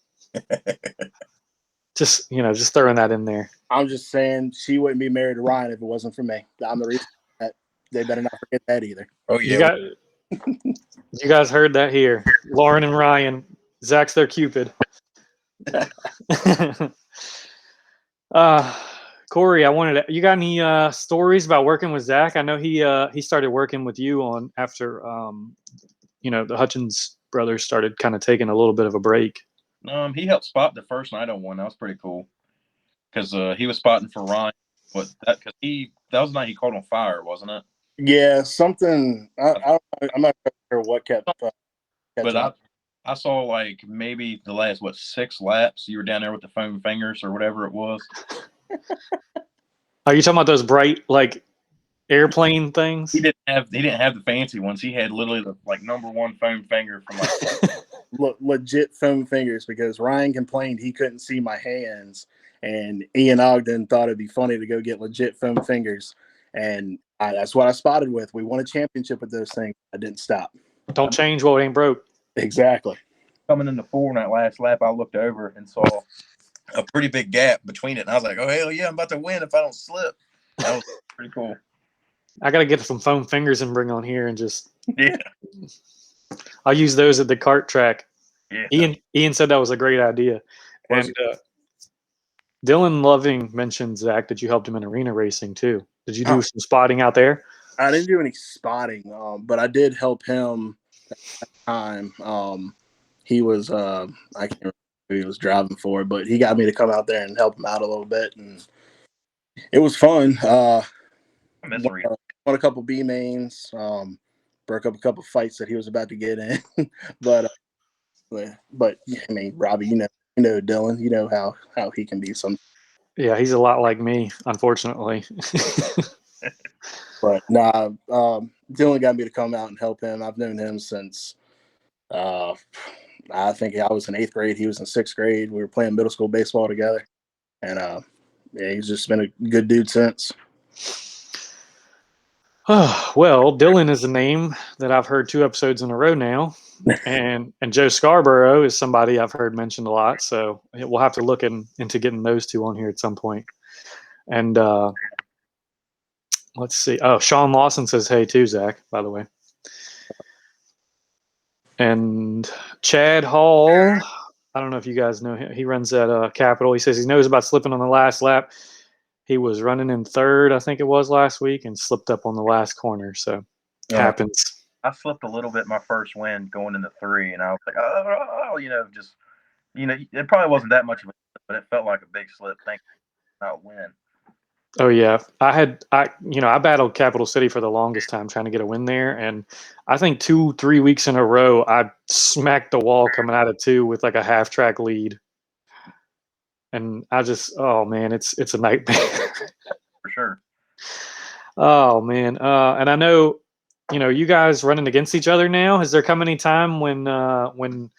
just throwing that in there. I'm just saying she wouldn't be married to Ryan if it wasn't for me. I'm the reason that they better not forget that either. Oh, yeah. You guys heard that here. Lauren and Ryan, Zach's their Cupid. Cory, you got any stories about working with Zach? I know he started working with you on after the Hutchins brothers started kind of taking a little bit of a break. He helped spot the first night on one. That was pretty cool because he was spotting for Ryan. That was the night he caught on fire, wasn't it? Yeah, something. I'm not sure what kept. But I saw like maybe the last 6 laps. You were down there with the foam fingers or whatever it was. Are you talking about those bright like airplane things? He didn't have the fancy ones. He had literally the number one foam finger from legit foam fingers, because Ryan complained he couldn't see my hands, and Ian Ogden thought it'd be funny to go get legit foam fingers, and that's what I spotted with. We won a championship with those things. I didn't stop. Don't change what ain't broke. Exactly. Coming into 4 in that last lap, I looked over and saw a pretty big gap between it, and I was like, "Oh hell yeah, I'm about to win if I don't slip." That was pretty cool. I gotta get some foam fingers and bring on here and just I'll use those at the kart track. Yeah. Ian said that was a great idea. And Dylan Loving mentioned, Zach, that you helped him in arena racing too. Did you do some spotting out there? I didn't do any spotting, but I did help him that time. He was I can't remember who he was driving for, but he got me to come out there and help him out a little bit, and it was fun. Won a couple B mains, broke up a couple fights that he was about to get in, but yeah, I mean, Robbie, you know Dylan, you know how he can be some. Yeah, he's a lot like me, unfortunately. But nah, Dylan got me to come out and help him. I've known him since I think I was in 8th grade. He was in 6th grade. We were playing middle school baseball together, and yeah, he's just been a good dude since. Well, Dylan is a name that I've heard 2 episodes in a row now, and Joe Scarborough is somebody I've heard mentioned a lot. So we'll have to look into getting those 2 on here at some point. And let's see. Oh, Sean Lawson says hey too, Zach, by the way. And Chad Hall, I don't know if you guys know him. He runs at Capitol. He says he knows about slipping on the last lap. He was running in 3rd, I think it was last week, and slipped up on the last corner. So happens. I slipped a little bit my first win going into 3, and I was like, it probably wasn't that much of a slip, but it felt like a big slip. Thank you, not win. Oh yeah, I battled Capital City for the longest time trying to get a win there, and I think 2-3 weeks in a row I smacked the wall coming out of 2 with like a half-track lead, and I just man, it's a nightmare. For sure. Oh man, and I know you guys running against each other now. Has there come any time when y'all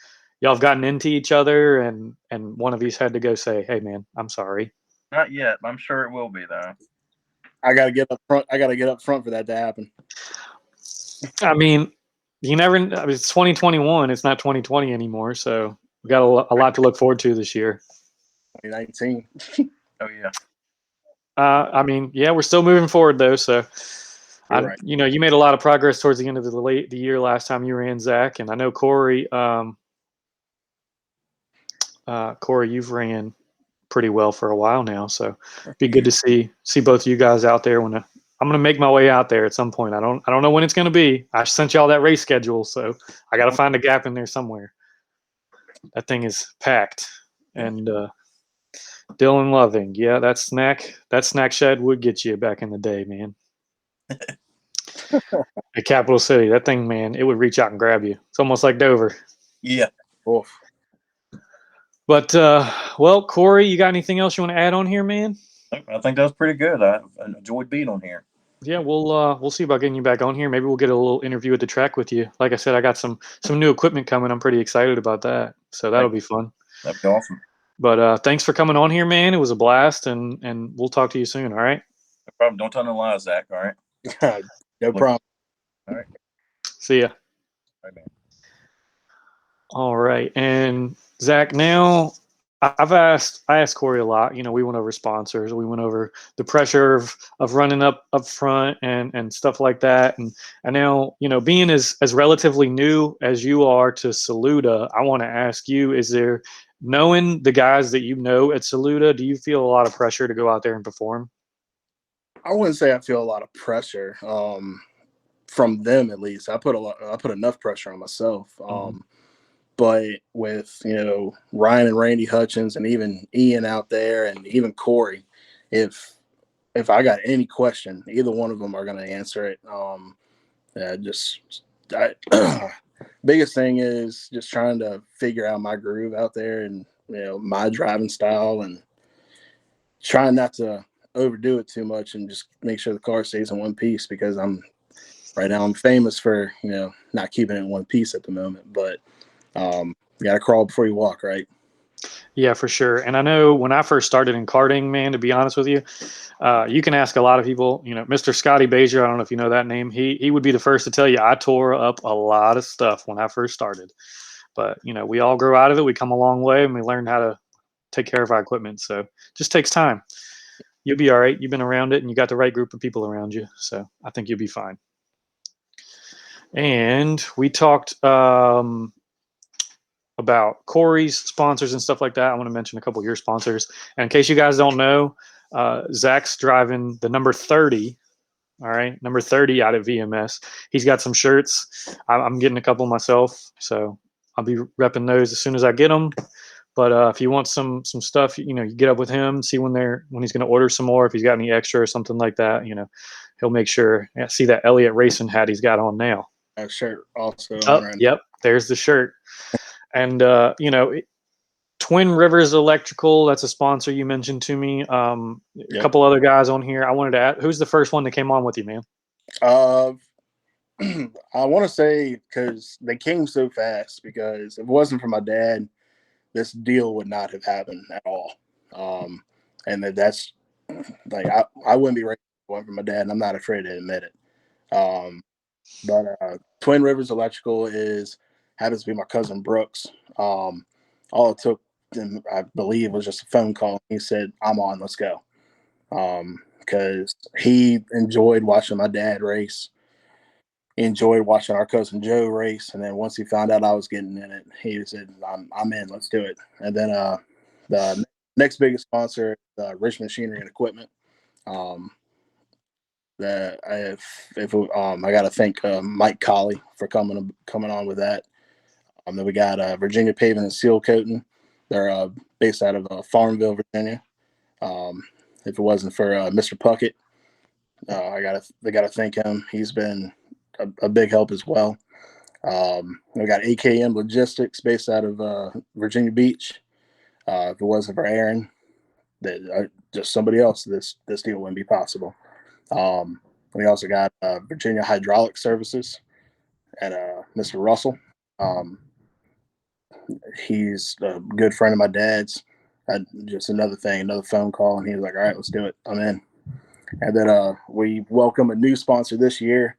have gotten into each other and one of you's had to go say, "Hey man, I'm sorry"? Not yet. I'm sure it will be though. I gotta get up front. I gotta get up front for that to happen. I mean, it's 2021. It's not 2020 anymore. So we got a lot to look forward to this year. 2019. Oh yeah. I mean, yeah, we're still moving forward though. So, right. You made a lot of progress towards the end of the year last time you ran, Zach, and I know Cory. Cory, you've ran pretty well for a while now, so it'd be good to see both of you guys out there. I'm going to make my way out there at some point. I don't know when it's going to be. I sent y'all that race schedule, so I got to find a gap in there somewhere. That thing is packed. And Dylan Loving, yeah, that snack shed would get you back in the day, man. At Capital City, that thing, man, it would reach out and grab you. It's almost like Dover. Yeah. Oof. But well, Cory, you got anything else you want to add on here, man? I think that was pretty good. I enjoyed being on here. Yeah, we'll see about getting you back on here. Maybe we'll get a little interview at the track with you. Like I said, I got some new equipment coming. I'm pretty excited about that. So that'll be fun. That'd be awesome. But thanks for coming on here, man. It was a blast, and we'll talk to you soon. All right. No problem. Don't tell no lies, Zach. All right. No problem. All right. See ya. All right, man. All right, and Zach, now I asked Cory a lot. We went over sponsors. We went over the pressure of running up front and stuff like that. And now, being as relatively new as you are to Saluda, I want to ask you, knowing the guys that you know at Saluda, do you feel a lot of pressure to go out there and perform? I wouldn't say I feel a lot of pressure from them, at least. I put enough pressure on myself. But with, Ryan and Randy Hutchins and even Ian out there and even Cory, if I got any question, either one of them are going to answer it. Biggest thing is just trying to figure out my groove out there and, my driving style, and trying not to overdo it too much and just make sure the car stays in one piece, because right now I'm famous for, not keeping it in one piece at the moment, but you got to crawl before you walk, right? Yeah, for sure. And I know when I first started in karting, man, to be honest with you, you can ask a lot of people, Mr. Scotty Bazier, I don't know if you know that name. He would be the first to tell you I tore up a lot of stuff when I first started. But, we all grow out of it. We come a long way and we learn how to take care of our equipment. So it just takes time. You'll be all right. You've been around it and you got the right group of people around you. So I think you'll be fine. And we talked about Cory's sponsors and stuff like that. I want to mention a couple of your sponsors. And in case you guys don't know, Zach's driving the number 30. All right, number 30 out of VMS. He's got some shirts. I'm getting a couple myself, so I'll be repping those as soon as I get them. But if you want some stuff, you get up with him, see when he's going to order some more. If he's got any extra or something like that, he'll make sure. Yeah, see that Elliott racing hat he's got on now. That shirt also Oh, on right now. yep, there's the shirt. And Twin Rivers Electrical, that's a sponsor you mentioned to me. A couple other guys on here. I wanted to ask, who's the first one that came on with you, man? I want to say, because they came so fast, because if it wasn't for my dad, this deal would not have happened at all. And that's like, I wouldn't be racing if it wasn't for my dad, and I'm not afraid to admit it. But Twin Rivers Electrical happens to be my cousin Brooks. All it took, I believe, was just a phone call. He said, "I'm on, let's go." Because he enjoyed watching my dad race. He enjoyed watching our cousin Joe race, and then once he found out I was getting in it, he said, "I'm in, let's do it." And then the next biggest sponsor, Rich Machinery and Equipment. That I got to thank Mike Colley for coming on with that. Then we got Virginia Paving and Seal Coating. They're based out of Farmville, Virginia. If it wasn't for Mr. Puckett, they gotta thank him. He's been a big help as well. We got AKM Logistics based out of Virginia Beach. If it wasn't for Aaron, just somebody else, this deal wouldn't be possible. We also got Virginia Hydraulic Services and Mr. Russell. He's a good friend of my dad's. Just another phone call, and he was like, "All right, let's do it. I'm in." And then we welcome a new sponsor this year,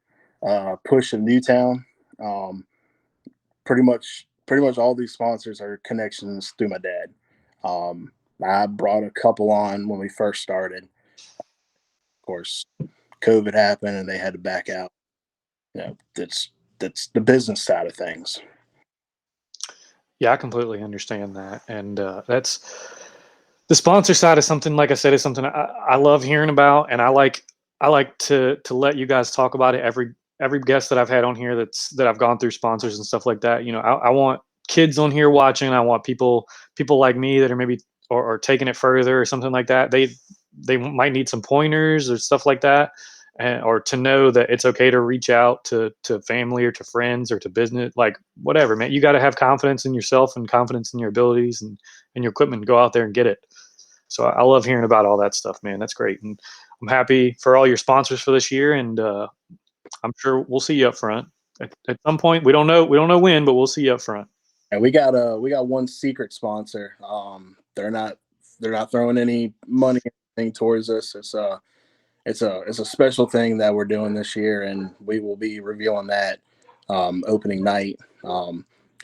Push in Newtown. Pretty much all these sponsors are connections through my dad. I brought a couple on when we first started. Of course, COVID happened and they had to back out. That's the business side of things. Yeah, I completely understand that, and that's the sponsor side is something. Like I said, is something I love hearing about, and I like to let you guys talk about it. Every guest that I've had on here that I've gone through sponsors and stuff like that. I want kids on here watching. I want people like me that are maybe or taking it further or something like that. They might need some pointers or stuff like that. Or to know that it's okay to reach out to family or to friends or to business, like whatever, man. You got to have confidence in yourself and confidence in your abilities and your equipment and go out there and get it. So I love hearing about all that stuff, man. That's great. And I'm happy for all your sponsors for this year. And I'm sure we'll see you up front at some point. We don't know when, but we'll see you up front. And we got one secret sponsor. They're not throwing any money towards us. It's a special thing that we're doing this year, and we will be revealing that opening night.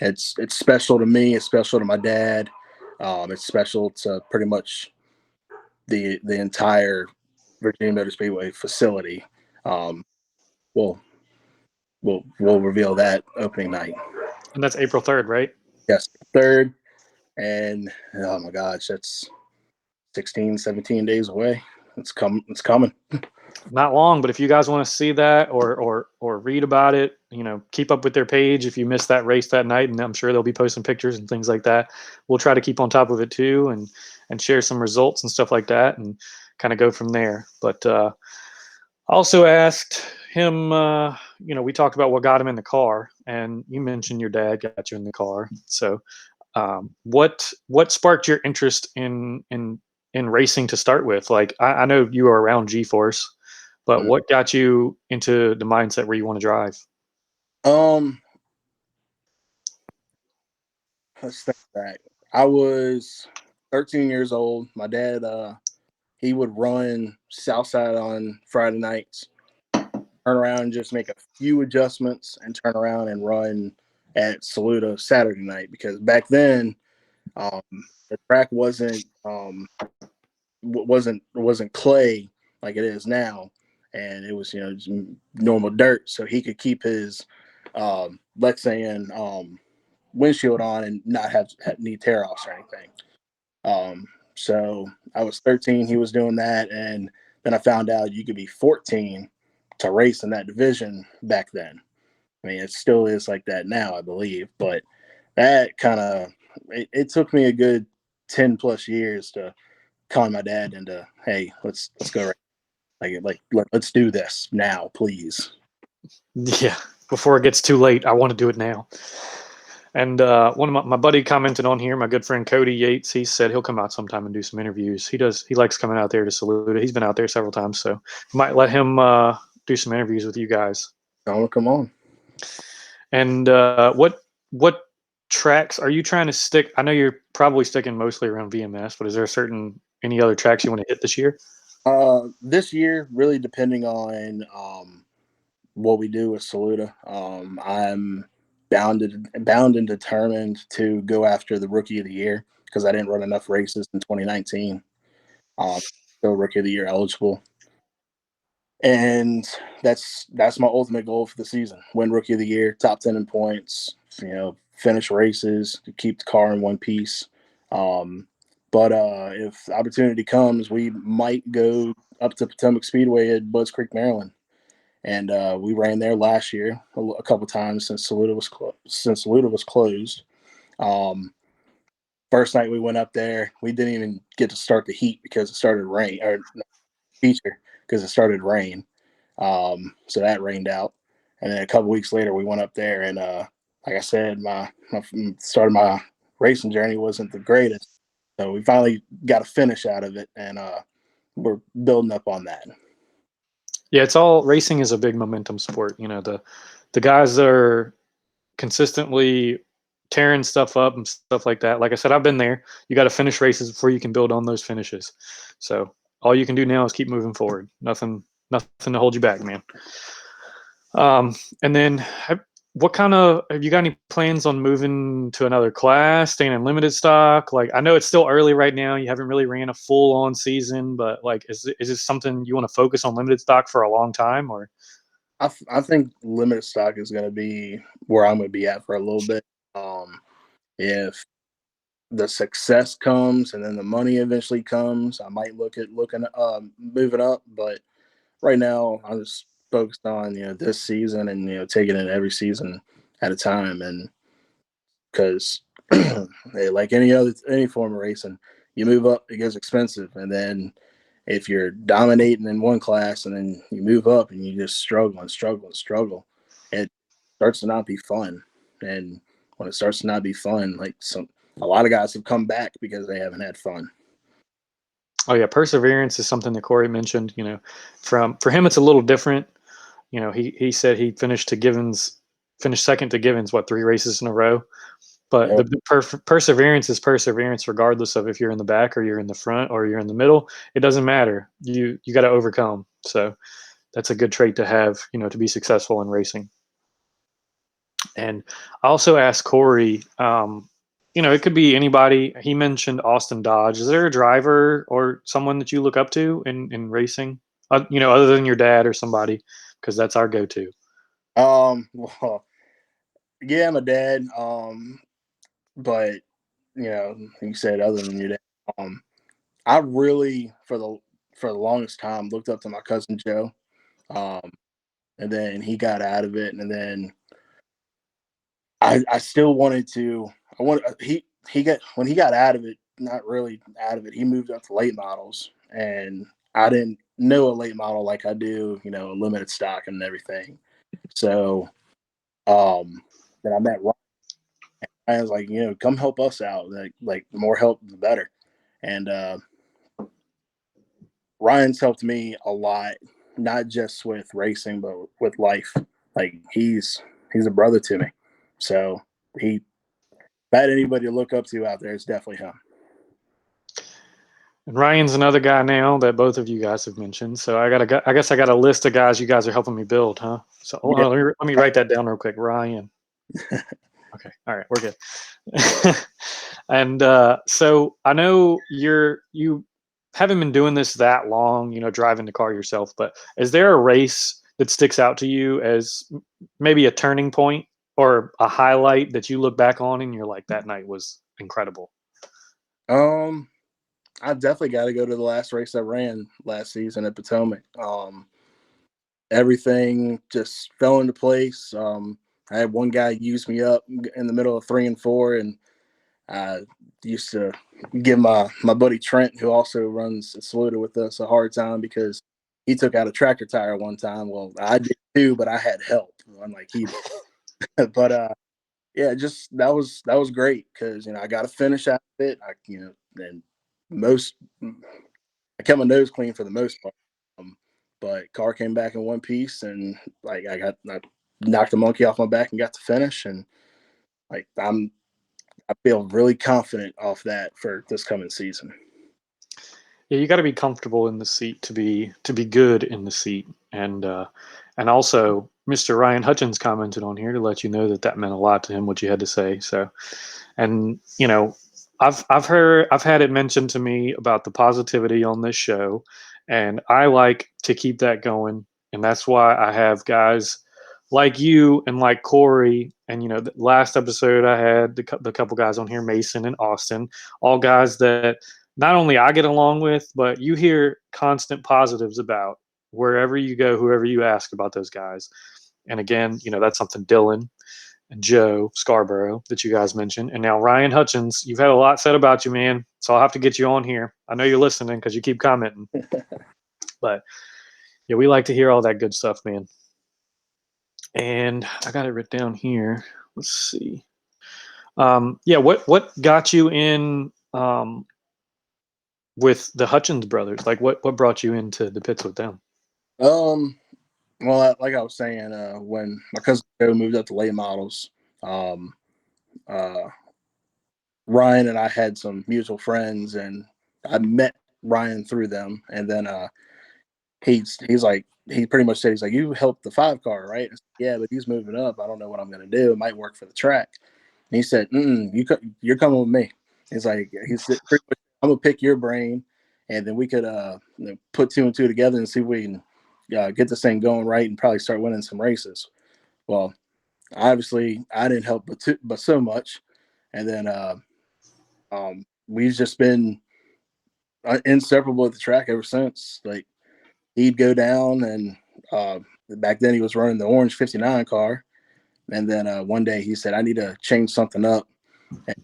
It's special to me. It's special to my dad. It's special to pretty much the entire Virginia Motor Speedway facility. We'll reveal that opening night. And that's April 3rd, right? Yes, 3rd. And oh my gosh, that's 16, 17 days away. It's coming. Not long, but if you guys want to see that or read about it, keep up with their page if you missed that race that night, and I'm sure they'll be posting pictures and things like that. We'll try to keep on top of it too, and share some results and stuff like that, and kind of go from there. But also asked him, we talked about what got him in the car, and you mentioned your dad got you in the car. So what sparked your interest in racing to start with? Like, I know you were around G-Force, but Mm. what got you into the mindset where you want to drive? Um, let's think back. I was 13 years old. My dad, he would run Southside on Friday nights, turn around and just make a few adjustments, and turn around and run at Saluda Saturday night. Because back then, um, the track wasn't clay like it is now, and it was just normal dirt, so he could keep his Lexan windshield on and not have need tear offs or anything. So I was 13, he was doing that, and then I found out you could be 14 to race in that division back then. I mean, it still is like that now, I believe, but that kind of it took me a good 10 plus years to calling my dad into, hey, let's go let's do this now, please. Yeah, before it gets too late, I want to do it now. And one of my buddy commented on here, my good friend Cody Yates. He said he'll come out sometime and do some interviews. He likes coming out there to Saluda. He's been out there several times, so might let him do some interviews with you guys. Come on. And what tracks are you trying to stick? I know you're probably sticking mostly around VMS, but is there any other tracks you want to hit this year? This year, really depending on what we do with Saluda. I'm bound and determined to go after the Rookie of the Year because I didn't run enough races in 2019. Still Rookie of the Year eligible, and that's my ultimate goal for the season: win Rookie of the Year, top 10 in points. Finish races to keep the car in one piece. But if the opportunity comes, we might go up to Potomac Speedway at Budds Creek, Maryland. And we ran there last year a couple times since Saluda was closed. First night we went up there, we didn't even get to start the heat because it started rain, or feature because it started rain. So that rained out. And then a couple weeks later, we went up there, and like I said, my start of my racing journey wasn't the greatest. So we finally got a finish out of it, and we're building up on that. Yeah, racing is a big momentum sport. The guys that are consistently tearing stuff up and stuff like that. Like I said, I've been there. You got to finish races before you can build on those finishes. So all you can do now is keep moving forward. Nothing to hold you back, man. And then have you got any plans on moving to another class, staying in limited stock? Like, I know it's still early right now. You haven't really ran a full on season, but like, is this something you want to focus on limited stock for a long time, or? I think limited stock is going to be where I'm going to be at for a little bit. If the success comes and then the money eventually comes, I might look at moving up. But right now, I'm just focused on this season and taking it every season at a time. And because like any form of racing, you move up, it gets expensive, and then if you're dominating in one class and then you move up and you just struggle and struggle and struggle, it starts to not be fun. And when it starts to not be fun, a lot of guys have come back because they haven't had fun. Oh yeah, perseverance is something that Cory mentioned. For him, it's a little different. He said he finished second to Givens, 3 races in a row. But Yep. the perseverance is perseverance, regardless of if you're in the back or you're in the front or you're in the middle. It doesn't matter. You got to overcome. So that's a good trait to have, to be successful in racing. And I also asked Cory, it could be anybody. He mentioned Austin Dodge. Is there a driver or someone that you look up to in racing? Other than your dad or somebody, because that's our go-to. Well, yeah, my dad. But you said other than your dad. I really for the longest time looked up to my cousin Joe, and then he got out of it, and then I still wanted to. He got when he got out of it, not really out of it. He moved up to late models, and I didn't know a late model like I do, limited stock and everything. So, then I met Ryan. I was like, come help us out. Like the more help, the better. And Ryan's helped me a lot, not just with racing, but with life. Like he's a brother to me. So he, if I had anybody to look up to out there, it's definitely him. And Ryan's another guy now that both of you guys have mentioned. So I guess I got a list of guys you guys are helping me build, huh? So hold on, let me write that down real quick. Ryan. Okay, all right, we're good. And so I know you haven't been doing this that long, driving the car yourself. But is there a race that sticks out to you as maybe a turning point or a highlight that you look back on and you're like, that night was incredible? I've definitely got to go to the last race I ran last season at Potomac. Everything just fell into place. I had one guy use me up in the middle of 3 and 4, and I used to give my buddy Trent, who also runs Saluda with us, a hard time because he took out a tractor tire one time. Well, I did too, but I had help, unlike he did. But yeah, just that was great because I got to finish out of it. And I kept my nose clean for the most part. But car came back in one piece, and like I knocked the monkey off my back and got to finish, and like I feel really confident off that for this coming season. Yeah, you got to be comfortable in the seat to be good in the seat, and also Mr. Ryan Hutchins commented on here to let you know that meant a lot to him what you had to say. So, and I've had it mentioned to me about the positivity on this show, and I like to keep that going, and that's why I have guys like you and like Cory, and the last episode I had the couple guys on here, Mason and Austin, all guys that not only I get along with, but you hear constant positives about wherever you go, whoever you ask about those guys. And again, that's something Dylan and Joe Scarborough that you guys mentioned. And now Ryan Hutchins, you've had a lot said about you, man. So I'll have to get you on here. I know you're listening because you keep commenting. But yeah, we like to hear all that good stuff, man. And I got it written down here. Let's see. Yeah, what got you in with the Hutchins brothers? Like what brought you into the pits with them? Well, like I was saying, when my cousin Joe moved up to late models, um, Ryan and I had some mutual friends, and I met Ryan through them. And then he's like, he pretty much said, he's like, you helped the 5-car, right? I said, yeah, but he's moving up. I don't know what I'm going to do. It might work for the track. And he said, you're coming with me. He's like, pretty much, I'm going to pick your brain, and then we could put 2 and 2 together and see if we can get this thing going right and probably start winning some races. Well, obviously, I didn't help but so much. And then we've just been inseparable at the track ever since. Like, he'd go down, and back then he was running the orange 59 car. And then one day he said, I need to change something up. And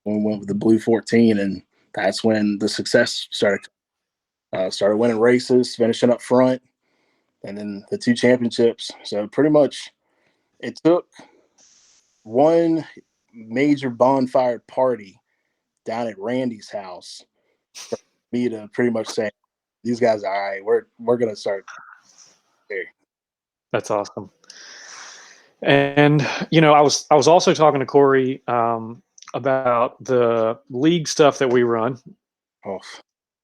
we went with the blue 14, and that's when the success started. Started winning races, finishing up front, and then the 2 championships. So pretty much it took one major bonfire party down at Randy's house for me to pretty much say, these guys are all right. We're going to start there. That's awesome. And I was also talking to Cory about the league stuff that we run, Oh,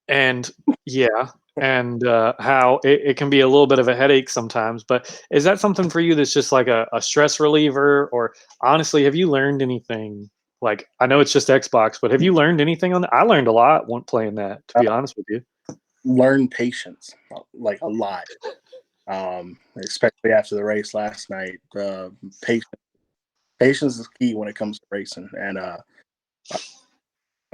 and yeah, and how it can be a little bit of a headache sometimes. But is that something for you that's just like a stress reliever, or honestly, have you learned anything? Like, I know it's just Xbox, but have you learned anything on that? I learned a lot when playing that, to be honest with you. learn patience, like a lot. Especially after the race last night. Patience is key when it comes to racing. And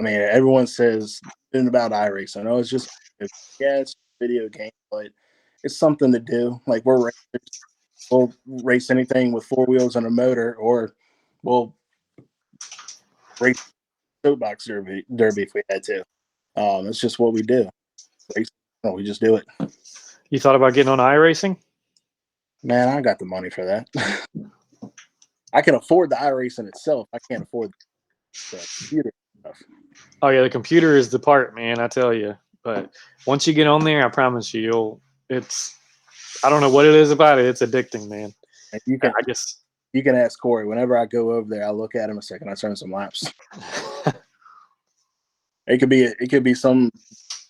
I mean, everyone says something about iRacing. I know it's just it's a video game, but it's something to do. Like we'll race anything with four wheels and a motor, or we'll race soapbox derby if we had to. It's just what we do. We just do it. You thought about getting on iRacing? Man, I got the money for that. I can afford the iRacing itself. I can't afford the computer stuff. Oh yeah, the computer is the part, man. I tell you. But once you get on there, I promise you, it's. I don't know what it is about it. It's addicting, man. And You can ask Cory. Whenever I go over there, I look at him a second. I turn some laps. It could be some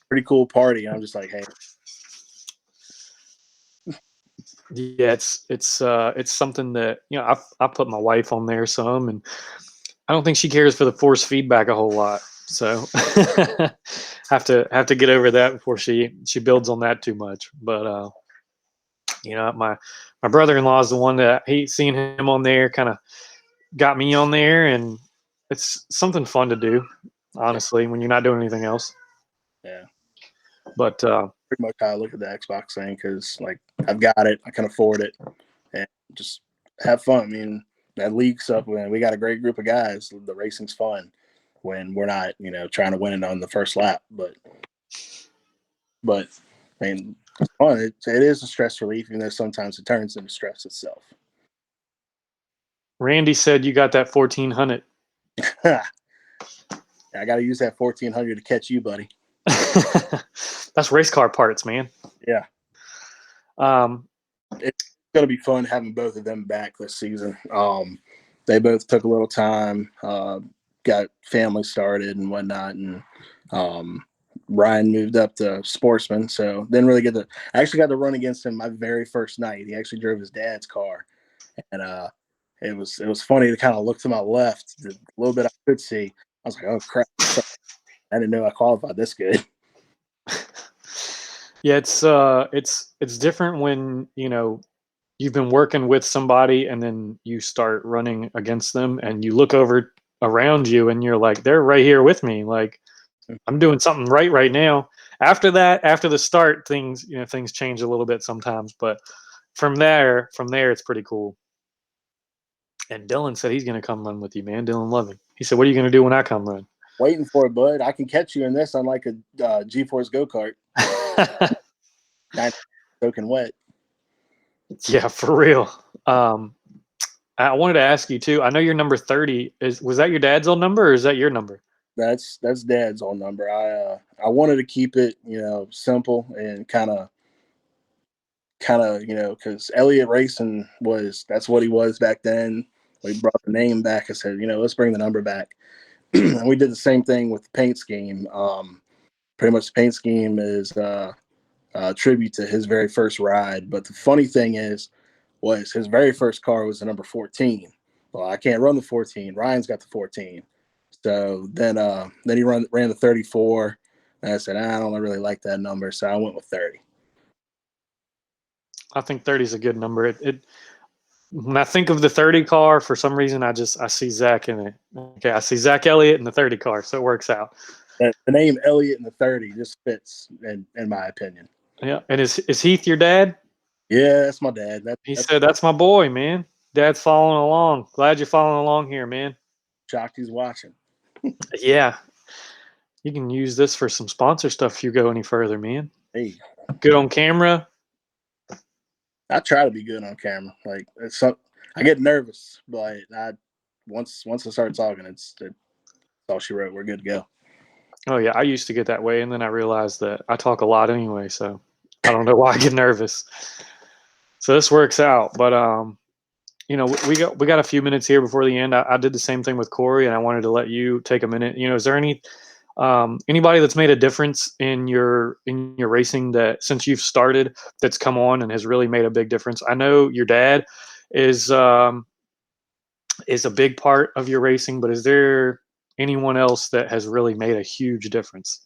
pretty cool party. And I'm just like, hey. Yeah, it's something that I put my wife on there some, and I don't think she cares for the force feedback a whole lot. So have to get over that before she builds on that too much. But my brother-in-law is the one that seeing him on there kind of got me on there, and it's something fun to do, honestly, when you're not doing anything else. Yeah. But pretty much how I look at the Xbox thing, because like I've got it, I can afford it, and just have fun. I mean, that league stuff, when we got a great group of guys, the racing's fun when we're not, trying to win it on the first lap. But I mean, it's fun. It is a stress relief, even though sometimes it turns into stress itself. Randy said you got that 1400. I got to use that 1400 to catch you, buddy. That's race car parts, man. Yeah. It's going to be fun having both of them back this season. They both took a little time, got family started and whatnot, and Ryan moved up to sportsman, so didn't really I actually got to run against him my very first night. He actually drove his dad's car, and it was funny to kind of look to my left, the little bit I could see. I was like, oh crap, I didn't know I qualified this good. Yeah, it's different when you've been working with somebody and then you start running against them and you look over around you and you're like, they're right here with me, like I'm doing something right now. After the start, things change a little bit sometimes, but from there it's pretty cool. And Dylan said he's going to come run with you, man. Dylan Loving, he said, what are you going to do when I come run? Waiting for it, bud. I can catch you in this, unlike a G-Force go-kart. Soaking wet. Yeah, for real. I wanted to ask you too. I know your number 30 was that your dad's old number, or is that your number? That's Dad's old number. I wanted to keep it, simple and kind of, because Elliott Racing that's what he was back then. We brought the name back. I said, let's bring the number back. And we did the same thing with the paint scheme. Pretty much the paint scheme is a tribute to his very first ride. But the funny thing was his very first car was the number 14. Well, I can't run the 14. Ryan's got the 14. So then he ran the 34. And I said, I don't really like that number. So I went with 30. I think 30 is a good number. When I think of the 30 car, for some reason, I see Zach in it. Okay, I see Zach Elliott in the 30 car, so it works out. The name Elliott in the 30 just fits, in my opinion. Yeah, and is Heath your dad? Yeah, that's my dad. He said, that's my boy, man. Dad's following along. Glad you're following along here, man. Shocked he's watching. Yeah. You can use this for some sponsor stuff if you go any further, man. Hey. Good on camera. I try to be good on camera. Like I get nervous, but once I start talking, it's all she wrote. We're good to go. Oh yeah, I used to get that way, and then I realized that I talk a lot anyway, so I don't know why I get nervous. So this works out, but we got a few minutes here before the end. I did the same thing with Cory, and I wanted to let you take a minute. Is there anybody that's made a difference in your racing that since you've started that's come on and has really made a big difference? I know your dad is a big part of your racing, but is there anyone else that has really made a huge difference?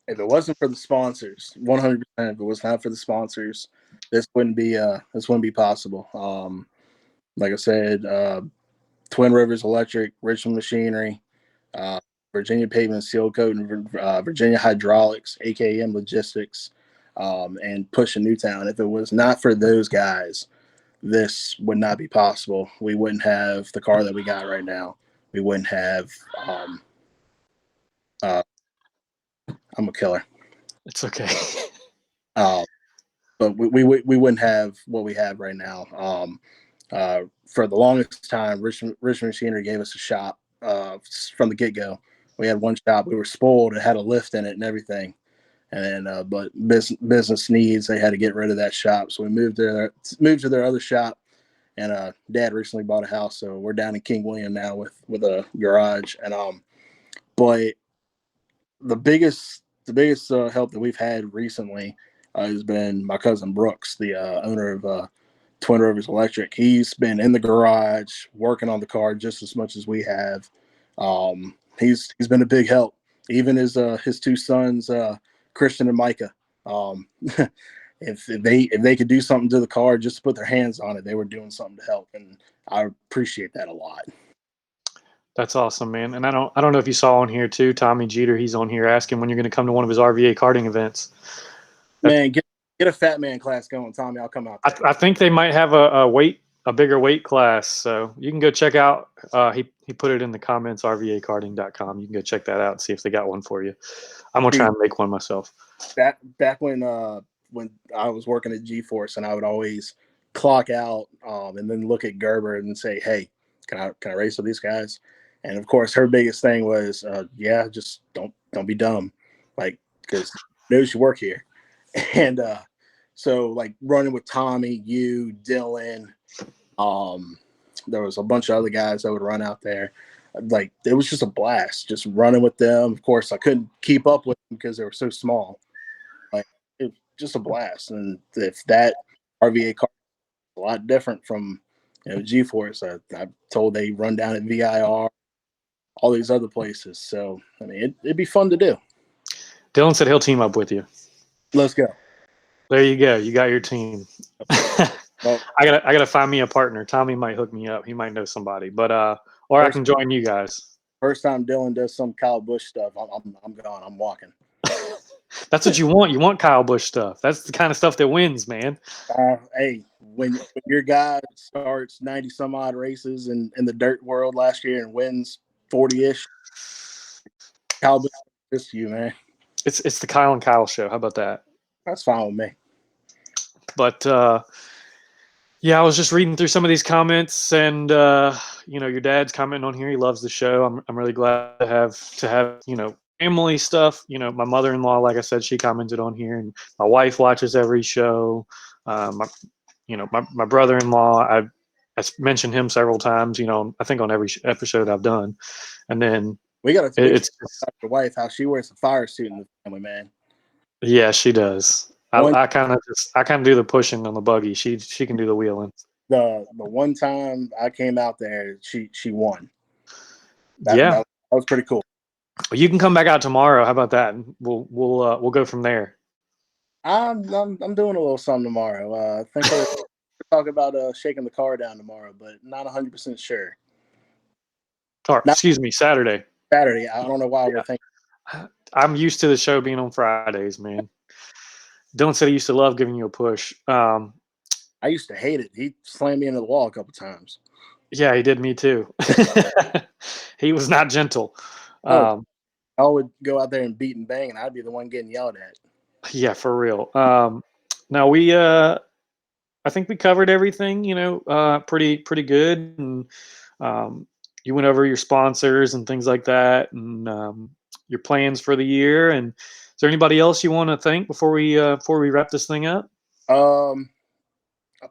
If it wasn't for the sponsors, 100%, if it was not for the sponsors, this wouldn't be possible. Like I said, Twin Rivers Electric, Richmond Machinery, Virginia Pavement Seal Coat, and Virginia Hydraulics, AKM Logistics, and Push in Newtown. If it was not for those guys, this would not be possible. We wouldn't have the car that we got right now. We wouldn't have. I'm a killer. It's okay. But we wouldn't have what we have right now. For the longest time, Richmond Machinery gave us a shop from the get-go. We had one shop. We were spoiled. It had a lift in it and everything. And then, but business needs, they had to get rid of that shop. So we moved to their other shop. And Dad recently bought a house, so we're down in King William now with a garage. And but the biggest help that we've had recently has been my cousin Brooks, the owner of Twin Rivers Electric. He's been in the garage working on the car just as much as we have. He's been a big help. Even his two sons, Christian and Micah. If they could do something to the car just to put their hands on it, they were doing something to help, and I appreciate that a lot. That's awesome, man. And I don't know if you saw on here too, Tommy Jeter. He's on here asking when you're going to come to one of his RVA karting events. Man, get a fat man class going, Tommy. I'll come out there. I think they might have a bigger weight class, so you can go check out. He put it in the comments, rvakarting.com. You can go check that out and see if they got one for you. I'm gonna try and make one myself. Back when I was working at G-Force, and I would always clock out and then look at Gerber and say, "Hey, can I race with these guys?" And of course, her biggest thing was, "Yeah, just don't be dumb, like, because knows you work here." And so, like, running with Tommy, you, Dylan, there was a bunch of other guys that would run out there. Like, it was just a blast, just running with them. Of course, I couldn't keep up with them because they were so small. Like, it was just a blast. And if that RVA car is a lot different from G-Force, I'm told they run down at VIR, all these other places. So, I mean, it'd be fun to do. Dylan said he'll team up with you. Let's go. There you go. You got your team. Well, I gotta find me a partner. Tommy might hook me up. He might know somebody, but or I can join you guys. First time Dylan does some Kyle Busch stuff, I'm gone. I'm walking. That's what you want. You want Kyle Busch stuff. That's the kind of stuff that wins, man. Hey, when your guy starts 90 some odd races in the dirt world last year and wins 40-ish, Kyle Busch is you, man. It's the Kyle and Kyle show. How about that? That's fine with me. But yeah, I was just reading through some of these comments, and your dad's commenting on here. He loves the show. I'm really glad to have family stuff. My mother-in-law, like I said, she commented on here, and my wife watches every show. My brother-in-law, I mentioned him several times. I think on every episode I've done, and then We got to it's your wife how she wears a fire suit in the family, man. yeah, she does. I kind of do the pushing on the buggy. She can do the wheeling. The one time I came out there, she won. That was pretty cool. Well, you can come back out tomorrow. How about that? We'll go from there. I'm doing a little something tomorrow. I think we're talking about shaking the car down tomorrow, but not 100% sure. Excuse me, Saturday. Saturday. I don't know why we're thinking. I'm used to the show being on Fridays, man. Dylan said he used to love giving you a push. I used to hate it. He slammed me into the wall a couple times. Yeah, he did me too. He was not gentle. I would go out there and beat and bang, and I'd be the one getting yelled at. Yeah, for real. Now I think we covered everything, pretty good. And you went over your sponsors and things like that, and your plans for the year. And is there anybody else you want to thank before we wrap this thing up? I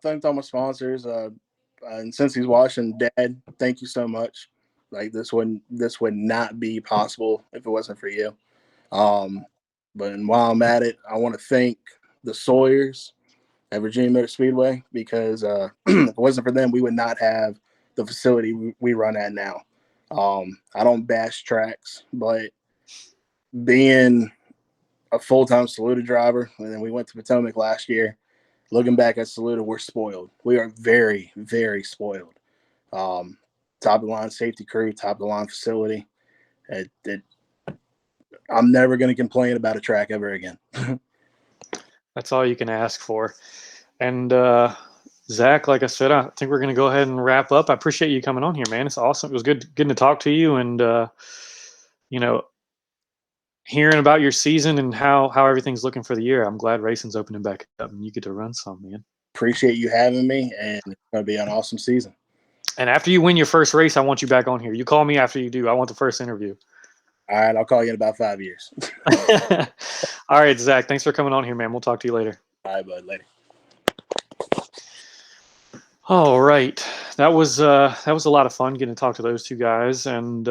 thanked all my sponsors. And since he's watching, Dad, thank you so much. Like, this would not be possible if it wasn't for you. But while I'm at it, I want to thank the Sawyers at Virginia Motor Speedway, because if it wasn't for them, we would not have the facility we run at now. I don't bash tracks, but being a full-time Saluda driver, and then we went to Potomac last year, looking back at Saluda, we're spoiled. We are very, very spoiled. Top of the line safety crew, top of the line facility. I'm never going to complain about a track ever again. That's all you can ask for. And Zach, like I said, I think we're going to go ahead and wrap up. I appreciate you coming on here, man. It's awesome. It was good getting to talk to you, and you know, hearing about your season and how everything's looking for the year. I'm glad racing's opening back up and you get to run some, man. Appreciate you having me, and it's going to be an awesome season. And after you win your first race, I want you back on here. You call me after you do. I want the first interview. All right, I'll call you in about 5 years. All right, Zach, thanks for coming on here, man. We'll talk to you later. All right, bud, later. All right, that was a lot of fun getting to talk to those two guys and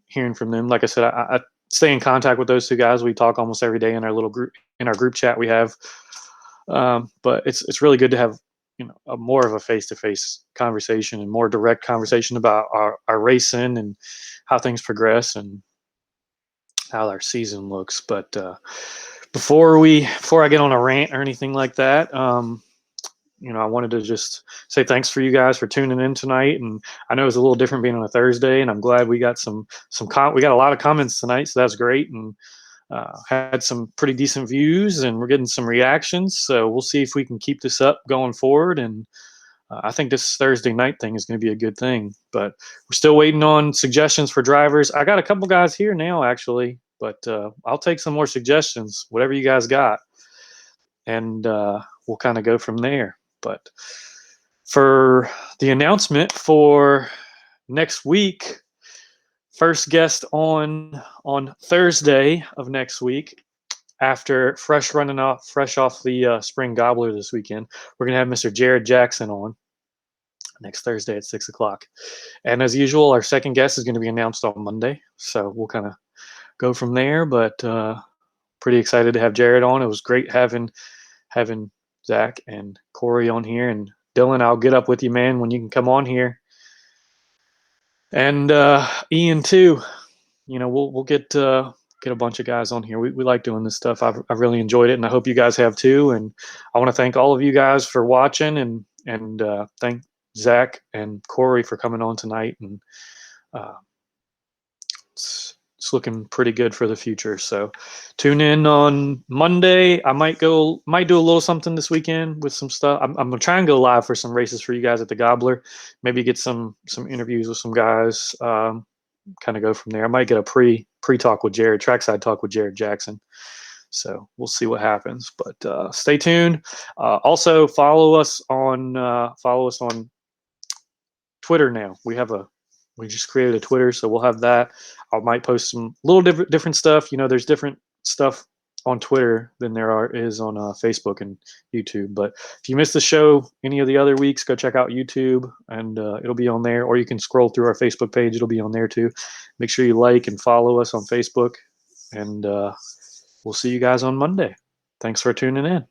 hearing from them. Like I said, I stay in contact with those two guys. We talk almost every day in our little group, in our group chat we have. But it's really good to have, you know, a more of a face-to-face conversation and more direct conversation about our racing and how things progress and how our season looks. But before I get on a rant or anything like that, you know, I wanted to just say thanks for you guys for tuning in tonight. And I know it's a little different being on a Thursday, and I'm glad we got we got a lot of comments tonight, so that's great. And had some pretty decent views, and we're getting some reactions. So we'll see if we can keep this up going forward. And I think this Thursday night thing is going to be a good thing. But we're still waiting on suggestions for drivers. I got a couple guys here now, actually, but I'll take some more suggestions, whatever you guys got, and we'll kind of go from there. But for the announcement for next week, first guest on Thursday of next week, after fresh off the spring gobbler this weekend, we're gonna have Mr. Jared Jackson on next Thursday at 6 o'clock. And as usual, our second guest is going to be announced on Monday, so we'll kind of go from there. But pretty excited to have Jared on. It was great having Zach and Cory on here, and Dylan, I'll get up with you, man, when you can come on here. And Ian too. You know, we'll get a bunch of guys on here. We like doing this stuff. I've really enjoyed it, and I hope you guys have too. And I want to thank all of you guys for watching, and thank Zach and Cory for coming on tonight. And it's looking pretty good for the future. So tune in on Monday. I might do a little something this weekend with some stuff. I'm gonna try and go live for some races for you guys at the Gobbler. Maybe get some interviews with some guys. Kind of go from there. I might get a pre talk with Jared, trackside talk with Jared Jackson. So we'll see what happens. But stay tuned. Also follow us on Twitter now. We just created a Twitter, so we'll have that. I might post some little different stuff. You know, there's different stuff on Twitter than is on Facebook and YouTube. But if you missed the show any of the other weeks, go check out YouTube, and it'll be on there. Or you can scroll through our Facebook page; it'll be on there too. Make sure you like and follow us on Facebook, and we'll see you guys on Monday. Thanks for tuning in.